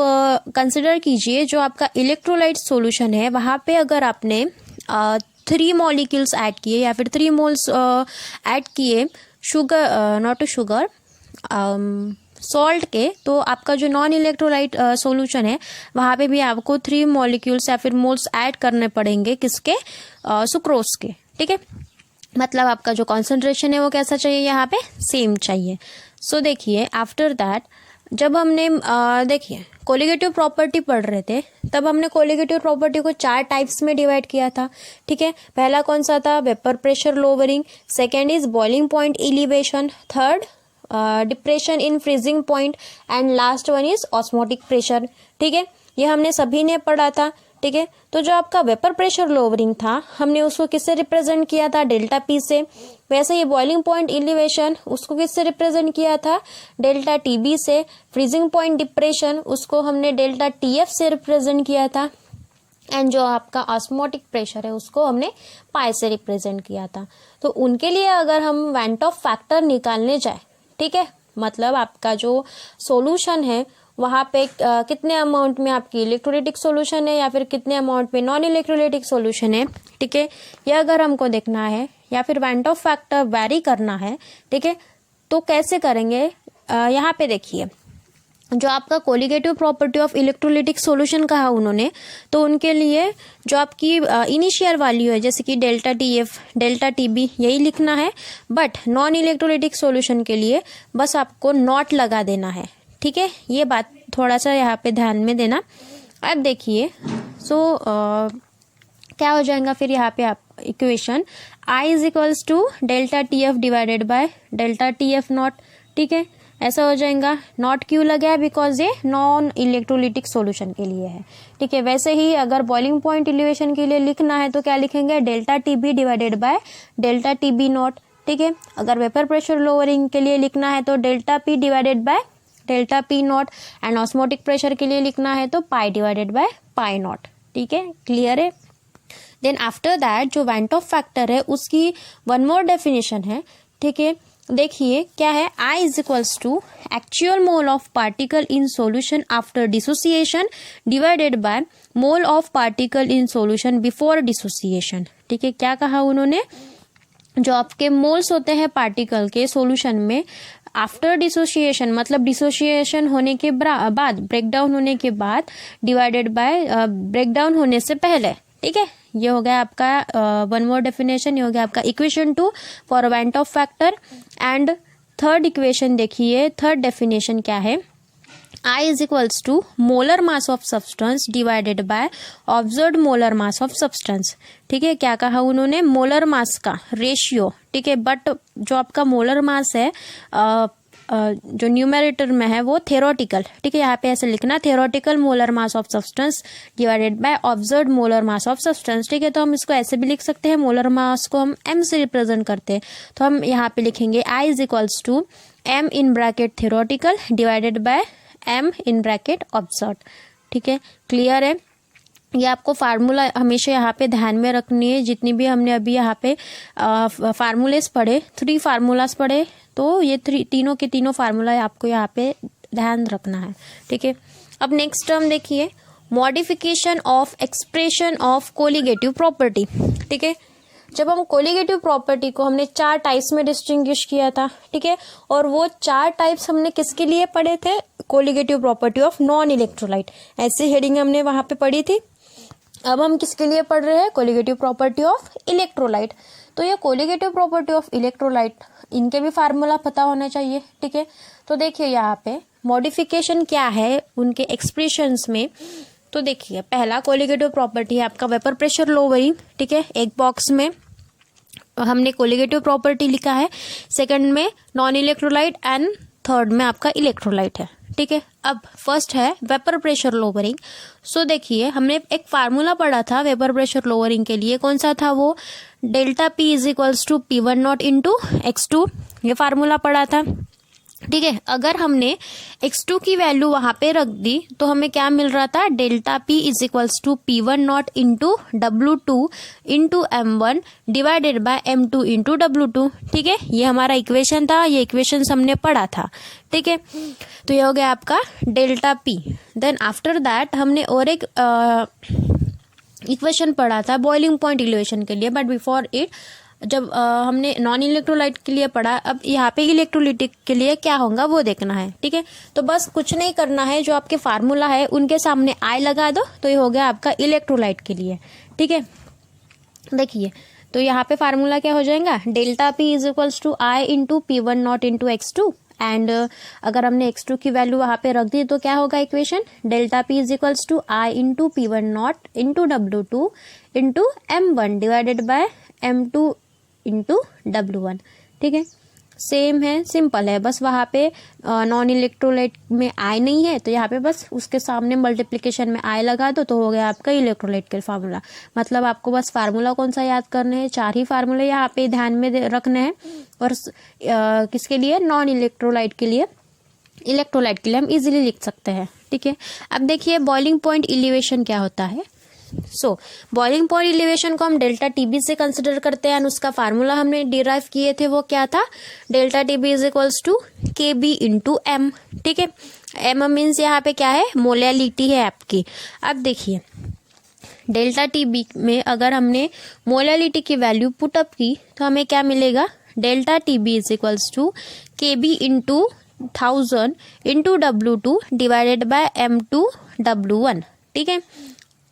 कंसिडर कीजिए जो आपका इलेक्ट्रोलाइट सॉल्यूशन है वहां पे अगर आपने 3 मॉलिक्यूल्स ऐड किए या फिर 3 मोल्स ऐड किए शुगर, नॉट शुगर, सॉल्ट के, तो आपका जो नॉन इलेक्ट्रोलाइट सॉल्यूशन है वहां पे भी आपको 3 मॉलिक्यूल्स या फिर मोल्स ऐड करने पड़ेंगे, किसके, सुक्रोज के, ठीक है। मतलब आपका जो कॉन्सेंट्रेशन है वो कैसा चाहिए, यहाँ पे सेम चाहिए। सो देखिए आफ्टर दैट जब हमने देखिए कोलिगेटिव प्रॉपर्टी पढ़ रहे थे तब हमने कोलिगेटिव प्रॉपर्टी को 4 टाइप्स में डिवाइड किया था, ठीक है। पहला कौन सा था, vapour pressure lowering, second is boiling point elevation, third depression in freezing point and last one is osmotic pressure, ठीक है। ये हमने सभी ने पढ़ा था, ठीक है। तो जो आपका वेपर प्रेशर लोअरिंग था हमने उसको किससे रिप्रेजेंट किया था, डेल्टा पी से। वैसे ये बॉइलिंग पॉइंट एलिवेशन उसको किससे रिप्रेजेंट किया था, डेल्टा टीबी से। फ्रीजिंग पॉइंट डिप्रेशन उसको हमने डेल्टा टीएफ से रिप्रेजेंट किया था। एंड जो आपका ऑस्मोटिक प्रेशर है उसको हमने पाई से रिप्रेजेंट किया था। तो उनके लिए अगर हम वेंट ऑफ फैक्टर निकालने जाए, ठीक है, मतलब आपका जो सॉल्यूशन है वहां पे कितने अमाउंट में आपकी इलेक्ट्रोलाइटिक सॉल्यूशन है या फिर कितने अमाउंट में नॉन इलेक्ट्रोलाइटिक सॉल्यूशन है, ठीक है, ये अगर हमको देखना है या फिर वेंट ऑफ फैक्टर वैरी करना है, ठीक है, तो कैसे करेंगे। यहाँ पे देखिए जो आपका colligative property of electrolytic solution कहा उन्होंने, तो उनके लिए जो आपकी इनिशियल वैल्यू है जैसे कि डेल्टा टीएफ, डेल्टा टीबी यही लिखना है, बट नॉन इलेक्ट्रोलाइटिक सॉल्यूशन के लिए बस आपको नॉट लगा देना है, ठीक है। ये बात थोड़ा सा यहाँ पे ध्यान में देना। अब देखिए क्या हो जाएगा फिर यहाँ पे आप equation I is equals to delta T F divided by delta T F naught, ठीक है, ऐसा हो जाएगा। नॉट क्यों लगा है, बिकॉज ये नॉन इलेक्ट्रोलिटिक सॉल्यूशन के लिए है, ठीक है। वैसे ही अगर बॉइलिंग पॉइंट एलिवेशन के लिए लिखना है तो क्या लिखेंगे, delta T B divided by delta T B naught, ठीक है। अगर वेपर प्रेशर लोअरिंग के लिए लिखना है तो delta P divided by delta P not, and osmotic pressure के लिए लिखना है तो पाई डिवाइडेड बाय पाई नॉट, ठीक है, क्लियर है। देन आफ्टर दैट जो वेंट ऑफ फैक्टर है उसकी वन मोर डेफिनेशन है, ठीक है। देखिए क्या है, I is equals to actual mole of particle in solution after dissociation divided by mole of particle in solution before dissociation, ठीक है। क्या कहा उन्होंने, जो आपके मोल्स होते हैं पार्टिकल के सॉल्यूशन में आफ्टर डिसोसिएशन, मतलब डिसोसिएशन होने के बाद, ब्रेकडाउन होने के बाद, डिवाइडेड बाय ब्रेकडाउन होने से पहले, ठीक है। ये हो गया आपका वन मोर डेफिनेशन, ये हो गया आपका equation 2 for van't Hoff factor. And third equation देखिए, थर्ड डेफिनेशन क्या है, I is equals to molar mass of substance divided by observed molar mass of substance, ठीक है। क्या कहा उन्होंने, मोलर मास का रेशियो, ठीक है, बट जो आपका मोलर मास है जो न्यूमरेटर में है वो थेरोटिकल, ठीक है, यहाँ पे ऐसे लिखना, theoretical molar mass of substance divided by observed molar mass of substance, ठीक है। तो हम इसको ऐसे भी लिख सकते हैं, मोलर मास को हम m से रिप्रेजेंट करते हैं, तो हम यहाँ पे लिखेंगे I is equals to m in bracket theoretical divided by m in bracket observed, ठीक है, क्लियर है। ये आपको फार्मूला हमेशा यहाँ पे ध्यान में रखनी है, जितनी भी हमने अभी यहाँ पे फार्मूलेस पढ़े, 3 फार्मूलास पढ़े, तो ये तीनों के तीनों फार्मूला आपको यहाँ पे ध्यान रखना है, ठीक है। अब नेक्स्ट टर्म देखिए, modification of expression of colligative property, ठीक है। जब हम कोलिगेटिव प्रॉपर्टी को हमने 4 टाइप्स में डिस्टिंग्विश किया था, ठीक है, और वो 4 टाइप्स हमने किसके लिए पढ़े थे, colligative property of non electrolyte, ऐसी हेडिंग हमने वहां पे पढ़ी थी। अब हम किसके लिए पढ़ रहे हैं, कोलिगेटिव प्रॉपर्टी ऑफ इलेक्ट्रोलाइट। तो ये कोलिगेटिव प्रॉपर्टी ऑफ इलेक्ट्रोलाइट, इनके भी फार्मूला पता होना चाहिए, ठीक है। तो देखिए यहाँ पे मॉडिफिकेशन क्या है उनके एक्सप्रेशंस में, तो देखिए पहला कोलिगेटिव प्रॉपर्टी है आपका वेपर प्रेशर लोअरिंग, ठीक है, एक बॉक्स में हमने कोलिगेटिव प्रॉपर्टी लिखा है, सेकंड में नॉन इलेक्ट्रोलाइट एंड थर्ड में आपका इलेक्ट्रोलाइट है, ठीक है। अब फर्स्ट है वेपर प्रेशर लोअरिंग। सो देखिए हमने एक फार्मूला पढ़ा था वेपर प्रेशर लोअरिंग के लिए, कौन सा था वो, delta P is equals to P1 naught into x2, ये फार्मूला पढ़ा था, ठीक है। अगर हमने x2 की वैल्यू वहां पे रख दी तो हमें क्या मिल रहा था, delta p is equals to P1 naught into W2 into M1 divided by M2 into W2, ठीक है। ये हमारा इक्वेशन था, ये इक्वेशन हमने पढ़ा था, ठीक है। तो ये हो गया आपका delta p। Then after that हमने और एक इक्वेशन पढ़ा था बॉइलिंग पॉइंट इक्वेशन के लिए, बट बिफोर इट जब हमने नॉन इलेक्ट्रोलाइट के लिए पढ़ा, अब यहाँ पे इलेक्ट्रोलिटिक के लिए क्या होगा वो देखना है, ठीक है। तो बस कुछ नहीं करना है, जो आपके फार्मूला है उनके सामने I लगा दो, तो ये हो गया आपका इलेक्ट्रोलाइट के लिए, ठीक है। देखिए तो यहाँ पे फार्मूला क्या हो जाएगा, delta P is equals to I into P1 naught into x2 and अगर हमने x2 की वैल्यू वहाँ पे रख दी तो क्या होगा equation, delta P is equals to I into P1 into W2 into M1 divided by M2 into W1। ठीक है, सेम है, सिंपल है, बस वहाँ पे नॉन इलेक्ट्रोलाइट में आई नहीं है तो यहाँ पे बस उसके सामने मल्टीप्लिकेशन में आई लगा दो तो हो गया आपका इलेक्ट्रोलाइट का फार्मूला। मतलब आपको बस फार्मूला कौन सा याद करना है, 4 ही फार्मूले यहाँ पे ध्यान में रखने हैं। और किसके लिए, नॉन इलेक्ट्रोलाइट के लिए, इलेक्ट्रोलाइट के लिए हम इजीली लिख सकते हैं। ठीक है, अब देखिए बॉइलिंग पॉइंट एलिवेशन क्या होता है। बॉइलिंग पॉइंट एलिवेशन को हम डेल्टा टीबी से कंसिडर करते हैं, उसका फार्मूला हमने डिराइव किए थे, वो क्या था, delta TB is equals to K B into M. ठीक है, एम मीन्स यहाँ पे क्या है, मोलैलिटी है आपकी। अब देखिए डेल्टा टीबी में अगर हमने मोलैलिटी की वैल्यू पुटअप की तो हमें क्या मिलेगा, delta TB is equals to K B into 1000 into W2 divided by M2 W1। ठीक है,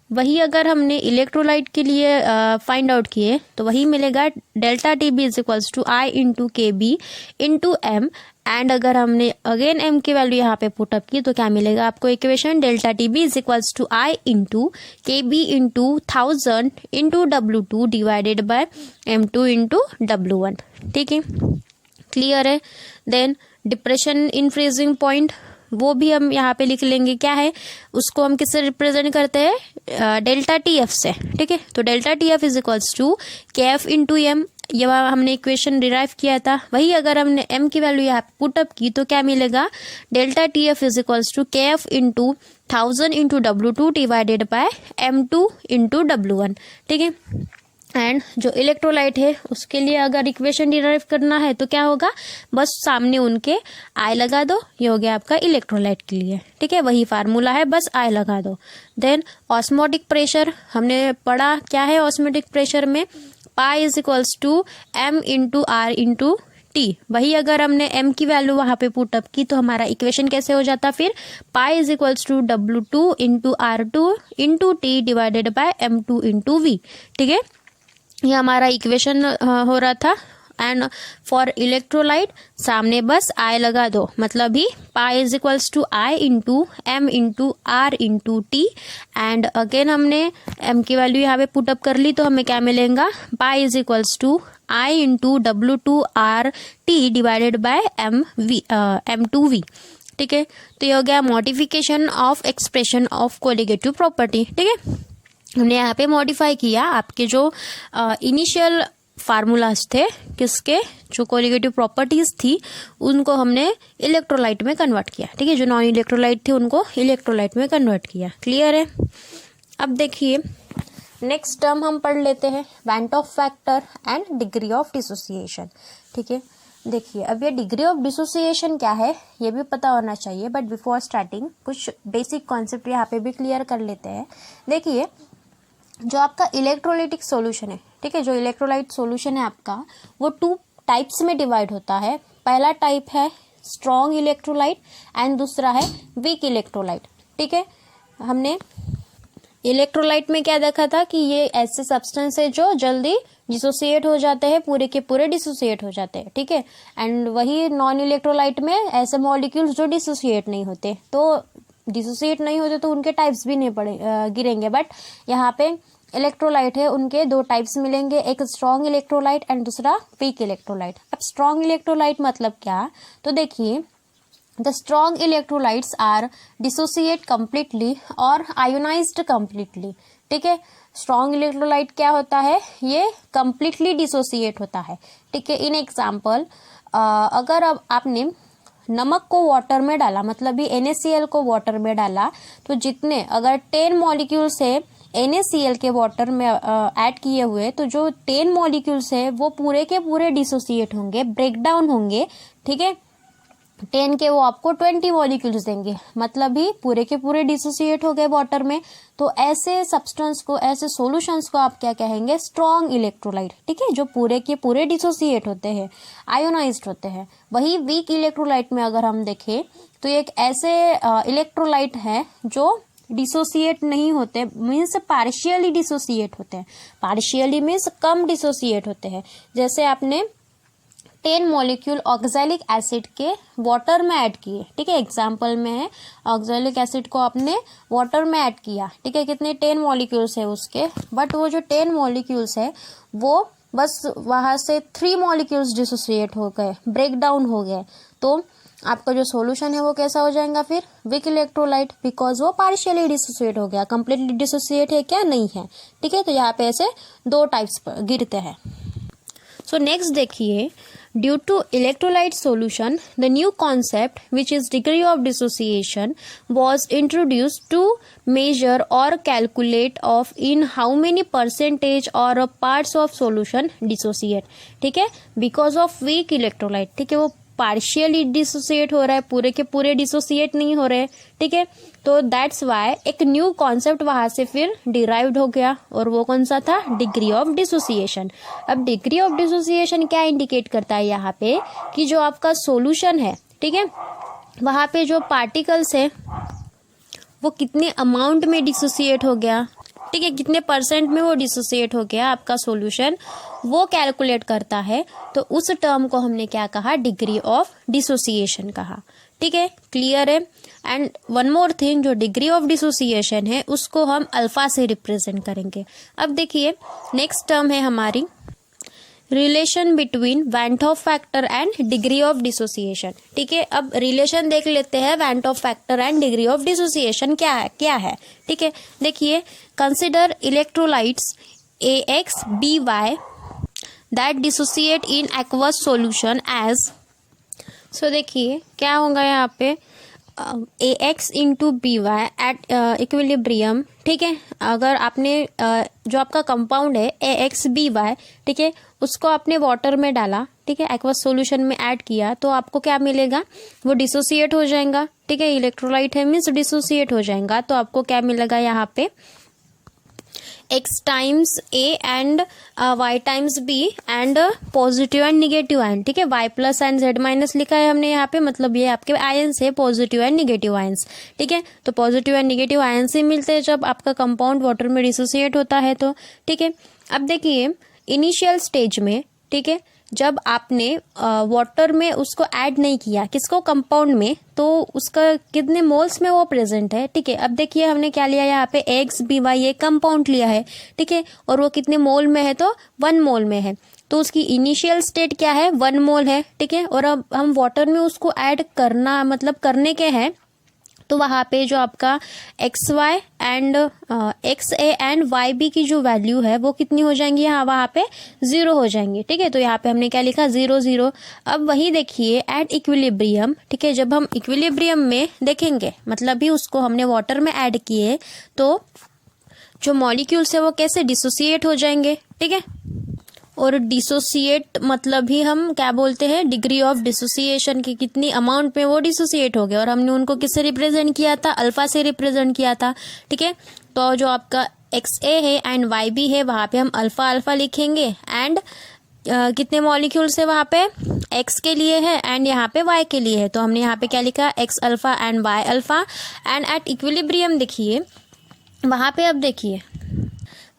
वही अगर हमने इलेक्ट्रोलाइट के लिए फाइंड आउट किए तो वही मिलेगा, delta T B is equals to I into K B into M. And अगर हमने अगेन एम की वैल्यू यहाँ पे पुटअप की तो क्या मिलेगा आपको equation, delta T B is equals to I into K B into 1000 into W2 divided by M2 into W1। ठीक है, क्लियर है। Then depression in freezing point, वो भी हम यहाँ पे लिख लेंगे, क्या है उसको हम किससे रिप्रेजेंट करते हैं, डेल्टा टी एफ से। ठीक है, तो delta T F is equals to K F into M, ये हमने इक्वेशन डिराइव किया था। वही अगर हमने m की वैल्यू यहाँ पुटअप की तो क्या मिलेगा, delta T F is equals to K F into 1000 into W2 divided by M2 into W1। ठीक है, एंड जो इलेक्ट्रोलाइट है उसके लिए अगर इक्वेशन डिराइव करना है तो क्या होगा, बस सामने उनके आई लगा दो, ये हो गया आपका इलेक्ट्रोलाइट के लिए। ठीक है, वही फार्मूला है, बस आई लगा दो। देन ऑस्मोटिक प्रेशर हमने पढ़ा, क्या है ऑस्मोटिक प्रेशर में, pi is equals to M into R into T. वही अगर हमने m की वैल्यू वहां पे पुटअप की तो हमारा इक्वेशन कैसे हो जाता, फिर pi is equals to W2 into R2 into T divided by M2 into V। ठीक है, ये हमारा इक्वेशन हो रहा था। एंड फॉर इलेक्ट्रोलाइट सामने बस आई लगा दो, मतलब ही pi is equals to I into M into R into T. And again हमने m की वैल्यू यहाँ पे पुटअप कर ली तो हमें क्या मिलेगा, pi is equals to I into W2RT divided by M2V। ठीक है, तो ये हो गया modification of expression of colligative property. ठीक है, हमने यहाँ पे मॉडिफाई किया आपके जो इनिशियल फार्मूलाज थे, किसके, जो कोलिगेटिव प्रॉपर्टीज थी उनको हमने इलेक्ट्रोलाइट में कन्वर्ट किया। ठीक है, जो नॉन इलेक्ट्रोलाइट थे उनको इलेक्ट्रोलाइट में कन्वर्ट किया। क्लियर है। अब देखिए नेक्स्ट टर्म हम पढ़ लेते हैं, went Hoff factor and degree of dissociation. ठीक है, देखिए अब ये डिग्री ऑफ डिसोसिएशन क्या है ये भी पता होना चाहिए, बट बिफोर स्टार्टिंग कुछ बेसिक कॉन्सेप्ट यहाँ पे भी क्लियर कर लेते हैं। देखिए जो आपका इलेक्ट्रोलाइटिक सॉल्यूशन है, ठीक है, जो इलेक्ट्रोलाइट सॉल्यूशन है आपका, वो 2 टाइप्स में डिवाइड होता है। पहला टाइप है स्ट्रॉन्ग इलेक्ट्रोलाइट एंड दूसरा है वीक इलेक्ट्रोलाइट। ठीक है, हमने इलेक्ट्रोलाइट में क्या देखा था कि ये ऐसे सब्सटेंस है जो जल्दी डिसोसिएट हो जाते हैं, पूरे के पूरे डिसोसिएट हो जाते हैं। ठीक है, एंड वही नॉन इलेक्ट्रोलाइट में ऐसे मॉलिक्यूल्स जो डिसोसिएट नहीं होते, तो डिसोसिएट नहीं होते तो उनके टाइप्स भी नहीं गिरेंगे। बट यहाँ पे इलेक्ट्रोलाइट है, उनके 2 टाइप्स मिलेंगे, एक स्ट्रॉन्ग इलेक्ट्रोलाइट एंड दूसरा वीक इलेक्ट्रोलाइट। अब स्ट्रॉन्ग इलेक्ट्रोलाइट मतलब क्या, तो देखिए the strong electrolytes are dissociate completely और आयोनाइज्ड कंप्लीटली। ठीक है, स्ट्रॉन्ग इलेक्ट्रोलाइट क्या होता है, ये कंप्लीटली डिसोसिएट होता है। ठीक है, इन एग्जाम्पल अगर अब आपने नमक को वाटर में डाला, मतलब भी NaCl को वाटर में डाला, तो जितने अगर 10 मॉलिक्यूल्स है NaCl के वाटर में ऐड किए हुए, तो जो 10 मॉलिक्यूल्स है वो पूरे के पूरे डिसोसिएट होंगे, ब्रेक डाउन होंगे। ठीक है, 10 के वो आपको 20 मॉलिक्यूल्स देंगे, मतलब ही पूरे के पूरे डिसोसिएट हो गए वाटर में। तो ऐसे सब्सटेंस को, ऐसे सॉल्यूशंस को आप क्या कहेंगे, स्ट्रॉन्ग इलेक्ट्रोलाइट। ठीक है, जो पूरे के पूरे डिसोसिएट होते हैं, आयोनाइज्ड होते हैं। वही वीक इलेक्ट्रोलाइट में अगर हम देखें तो एक ऐसे इलेक्ट्रोलाइट है जो डिसोसिएट नहीं होते, मीन्स पार्शियली डिसोसिएट होते हैं। पार्शियली मीन्स कम डिसोसिएट होते हैं। जैसे आपने 10 मॉलिक्यूल ऑक्सैलिक एसिड के वाटर में ऐड किए, ठीक है। एग्जाम्पल में है ऑक्सैलिक एसिड को आपने वाटर में ऐड किया, ठीक है। कितने 10 मॉलिक्यूल्स है उसके, बट वो जो 10 मॉलिक्यूल्स है वो बस वहाँ से 3 मॉलिक्यूल्स डिसोसिएट हो गए, ब्रेक डाउन हो गए, तो आपका जो सॉल्यूशन है वो कैसा हो जाएगा फिर, वीक इलेक्ट्रोलाइट, बिकॉज वो पार्शियली डिसोसिएट हो गया। कंप्लीटली डिसोसिएट है क्या, नहीं है, ठीक है। तो यहाँ पे ऐसे 2 टाइप्स गिरते हैं। सो नेक्स्ट देखिए, due to electrolyte solution, the new concept, which is degree of dissociation, was introduced to measure or calculate of in how many percentage or parts of solution dissociate, ठीक है, because of weak electrolyte, ठीक है। वो partially dissociate हो रहा है, पूरे के पूरे डिसोसिएट नहीं हो रहे, ठीक है। तो दैट्स वाई एक न्यू कॉन्सेप्ट वहां से फिर डिराइव्ड हो गया, और वो कौन सा था, डिग्री ऑफ डिसोसिएशन। अब डिग्री ऑफ डिसोसिएशन क्या इंडिकेट करता है यहाँ पे, कि जो आपका सॉल्यूशन है, ठीक है, वहां पे जो पार्टिकल्स है वो कितने अमाउंट में डिसोसिएट हो गया, ठीक है, कितने परसेंट में वो डिसोसिएट हो गया आपका सॉल्यूशन, वो कैलकुलेट करता है। तो उस टर्म को हमने क्या कहा, डिग्री ऑफ डिसोसिएशन कहा, ठीक है। क्लियर है। एंड वन मोर थिंग, जो डिग्री ऑफ डिसोसिएशन है उसको हम अल्फा से रिप्रेजेंट करेंगे। अब देखिए नेक्स्ट टर्म है हमारी relation between van't Hoff factor and degree of dissociation, ठीक है। अब रिलेशन देख लेते हैं, van't Hoff factor and degree of dissociation क्या है, ठीक है। देखिए, consider electrolytes AX BY that dissociate in aqueous solution as, so देखिए क्या होगा यहाँ पे, AX into BY at equilibrium, ठीक है। अगर आपने जो आपका कंपाउंड है AX BY, ठीक है, उसको आपने वाटर में डाला, ठीक है, एक्वस सॉल्यूशन में ऐड किया, तो आपको क्या मिलेगा, वो डिसोसिएट हो जाएगा, ठीक है। इलेक्ट्रोलाइट है मीन्स डिसोसिएट हो जाएगा, तो आपको क्या मिलेगा यहाँ पे, X times A and Y times B and positive and negative ion, ठीक है। Y plus and Z minus लिखा है हमने यहाँ पे, मतलब ये आपके आयन्स है, पॉजिटिव एंड निगेटिव आयन्स, ठीक है। तो पॉजिटिव एंड निगेटिव आयन से मिलते हैं जब आपका कंपाउंड वाटर में डिसोसिएट होता है, तो ठीक है। अब देखिए इनिशियल स्टेज में, ठीक है, जब आपने वाटर में उसको ऐड नहीं किया, किसको, कंपाउंड में, तो उसका कितने मोल्स में वो प्रेजेंट है, ठीक है। अब देखिए हमने क्या लिया यहाँ पे, AX BY ये कंपाउंड लिया है, ठीक है, और वो कितने मोल में है, तो 1 मोल में है, तो उसकी इनिशियल स्टेट क्या है, 1 मोल है, ठीक है। और अब हम वाटर में उसको ऐड करना, मतलब करने के हैं, तो वहाँ पे जो आपका XY and XA and YB की जो वैल्यू है वो कितनी हो जाएंगी, यहाँ वहाँ पे 0 हो जाएंगी, ठीक है। तो यहाँ पे हमने क्या लिखा, 0 0। अब वही देखिए एट इक्विलिब्रियम, ठीक है, जब हम इक्विलिब्रियम में देखेंगे, मतलब भी उसको हमने वाटर में ऐड किए, तो जो मॉलिक्यूल्स है वो कैसे डिसोसिएट हो जाएंगे, ठीक है। और डिसोसिएट मतलब ही हम क्या बोलते हैं, डिग्री ऑफ डिसोसिएशन की कितनी अमाउंट में वो डिसोसिएट हो गए, और हमने उनको किससे रिप्रेजेंट किया था, अल्फा से रिप्रेजेंट किया था, ठीक है। तो जो आपका XA है एंड YB है वहाँ पे हम अल्फा अल्फा लिखेंगे, एंड कितने मॉलिक्यूल्स है वहाँ पे, X के लिए है एंड यहाँ पे Y के लिए है, तो हमने यहाँ पे क्या लिखा, X alpha and Y alpha. And at equilibrium देखिए वहाँ पे, अब देखिए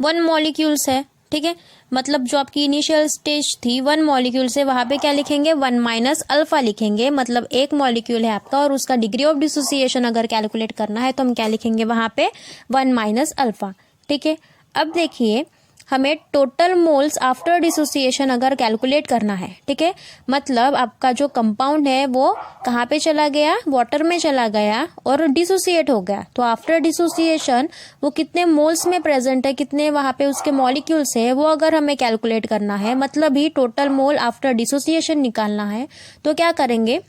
1 मॉलिक्यूल्स है, ठीक है, मतलब जो आपकी इनिशियल स्टेज थी 1 मॉलिक्यूल से, वहाँ पे क्या लिखेंगे, 1 माइनस अल्फा लिखेंगे, मतलब 1 मॉलिक्यूल है आपका, और उसका डिग्री ऑफ डिसोसिएशन अगर कैलकुलेट करना है तो हम क्या लिखेंगे वहाँ पे, 1 माइनस अल्फा, ठीक है। अब देखिए हमें टोटल मोल्स आफ्टर डिसोसिएशन अगर कैलकुलेट करना है, ठीक है, मतलब आपका जो कंपाउंड है वो कहाँ पे चला गया, वाटर में चला गया और डिसोसिएट हो गया, तो आफ्टर डिसोसिएशन वो कितने मोल्स में प्रेजेंट है, कितने वहाँ पे उसके मॉलिक्यूल्स है, वो अगर हमें कैलकुलेट करना है, मतलब ही टोटल मोल आफ्टर डिसोसिएशन निकालना है, तो क्या करेंगे,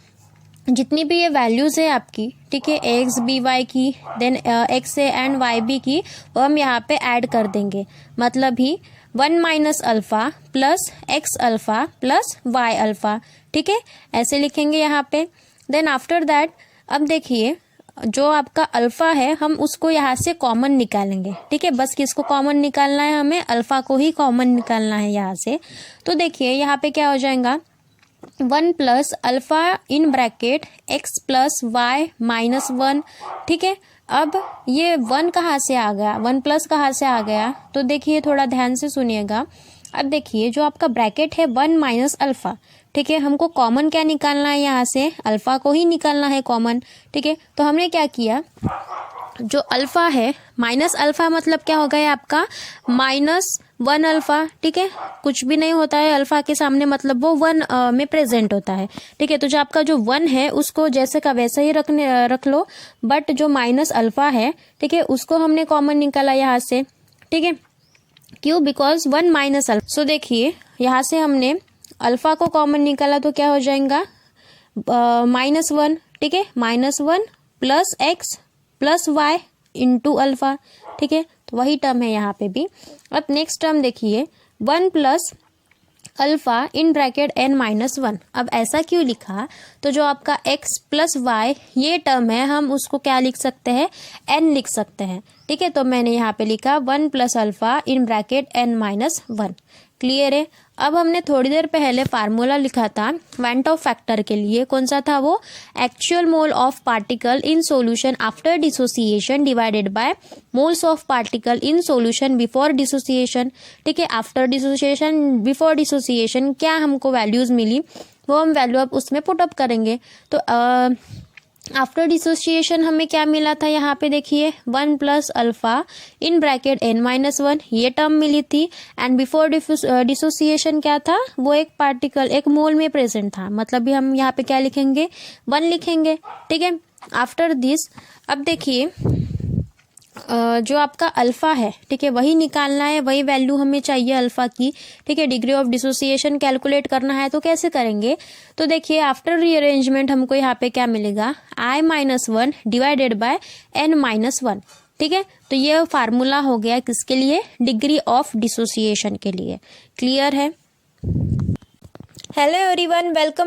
जितनी भी ये वैल्यूज है आपकी, ठीक है, AX BY की, देन XA एंड YB की, वो हम यहाँ पे ऐड कर देंगे, मतलब ही 1 minus alpha plus X alpha plus Y alpha, ठीक है, ऐसे लिखेंगे यहाँ पे। देन आफ्टर दैट अब देखिए जो आपका अल्फा है हम उसको यहाँ से कॉमन निकालेंगे, ठीक है, बस किसको कॉमन निकालना है, हमें अल्फा को ही कॉमन निकालना है यहाँ से। तो देखिए यहाँ पे क्या हो जाएगा, 1 plus alpha in bracket X plus Y minus 1, ठीक है। अब ये 1 कहाँ से आ गया, 1 प्लस कहाँ से आ गया, तो देखिए थोड़ा ध्यान से सुनिएगा। अब देखिए जो आपका ब्रैकेट है 1 माइनस अल्फा, ठीक है, हमको कॉमन क्या निकालना है, यहाँ से अल्फा को ही निकालना है कॉमन, ठीक है। तो हमने क्या किया, जो अल्फा है माइनस अल्फा मतलब क्या हो गया आपका -1 अल्फा, ठीक है, कुछ भी नहीं होता है अल्फा के सामने, मतलब वो 1 में प्रेजेंट होता है, ठीक है। तो जो आपका जो 1 है उसको जैसे का वैसा ही रख लो, बट जो माइनस अल्फा है, ठीक है, उसको हमने कॉमन निकाला यहाँ से, ठीक है। क्यों? Because 1 minus alpha. सो देखिए यहाँ से हमने अल्फा को कॉमन निकाला तो क्या हो जाएगा, -1, ठीक है, -1 plus x plus y into alpha, ठीक है। तो वही टर्म है यहाँ पे भी। अब नेक्स्ट टर्म देखिए 1 plus alpha in bracket n-1। अब ऐसा क्यों लिखा, तो जो आपका x प्लस y ये टर्म है, हम उसको क्या लिख सकते हैं, n लिख सकते हैं, ठीक है। तो मैंने यहाँ पे लिखा 1 plus alpha in bracket n-1। Clear है। अब हमने थोड़ी देर पहले फार्मूला लिखा था वेंट ऑफ फैक्टर के लिए, कौन सा था वो, actual mole of particle in solution after dissociation divided bye moles of particle in solution before dissociation, ठीक है। आफ्टर डिसोसिएशन बिफोर डिसोसिएशन क्या हमको वैल्यूज मिली, वो हम वैल्यू अब उसमें पुट अप करेंगे। तो आफ्टर डिसोसिएशन हमें क्या मिला था, यहाँ पे देखिए 1 plus alpha in bracket n-1 ये टर्म मिली थी, एंड बिफोर डिसोसिएशन क्या था, वो एक पार्टिकल एक मोल में प्रेजेंट था, मतलब भी हम यहाँ पे क्या लिखेंगे, 1 लिखेंगे, ठीक है। आफ्टर दिस अब देखिए जो आपका अल्फा है, ठीक है, वही निकालना है, वही वैल्यू हमें चाहिए अल्फा की, ठीक है। डिग्री ऑफ डिसोसिएशन कैलकुलेट करना है तो कैसे करेंगे, तो देखिए आफ्टर रीअरेंजमेंट हमको यहाँ पे क्या मिलेगा, i-1 डिवाइडेड बाय n-1, ठीक है। तो ये फार्मूला हो गया किसके लिए, डिग्री ऑफ डिसोसिएशन के लिए। क्लियर है। Hello everyone, welcome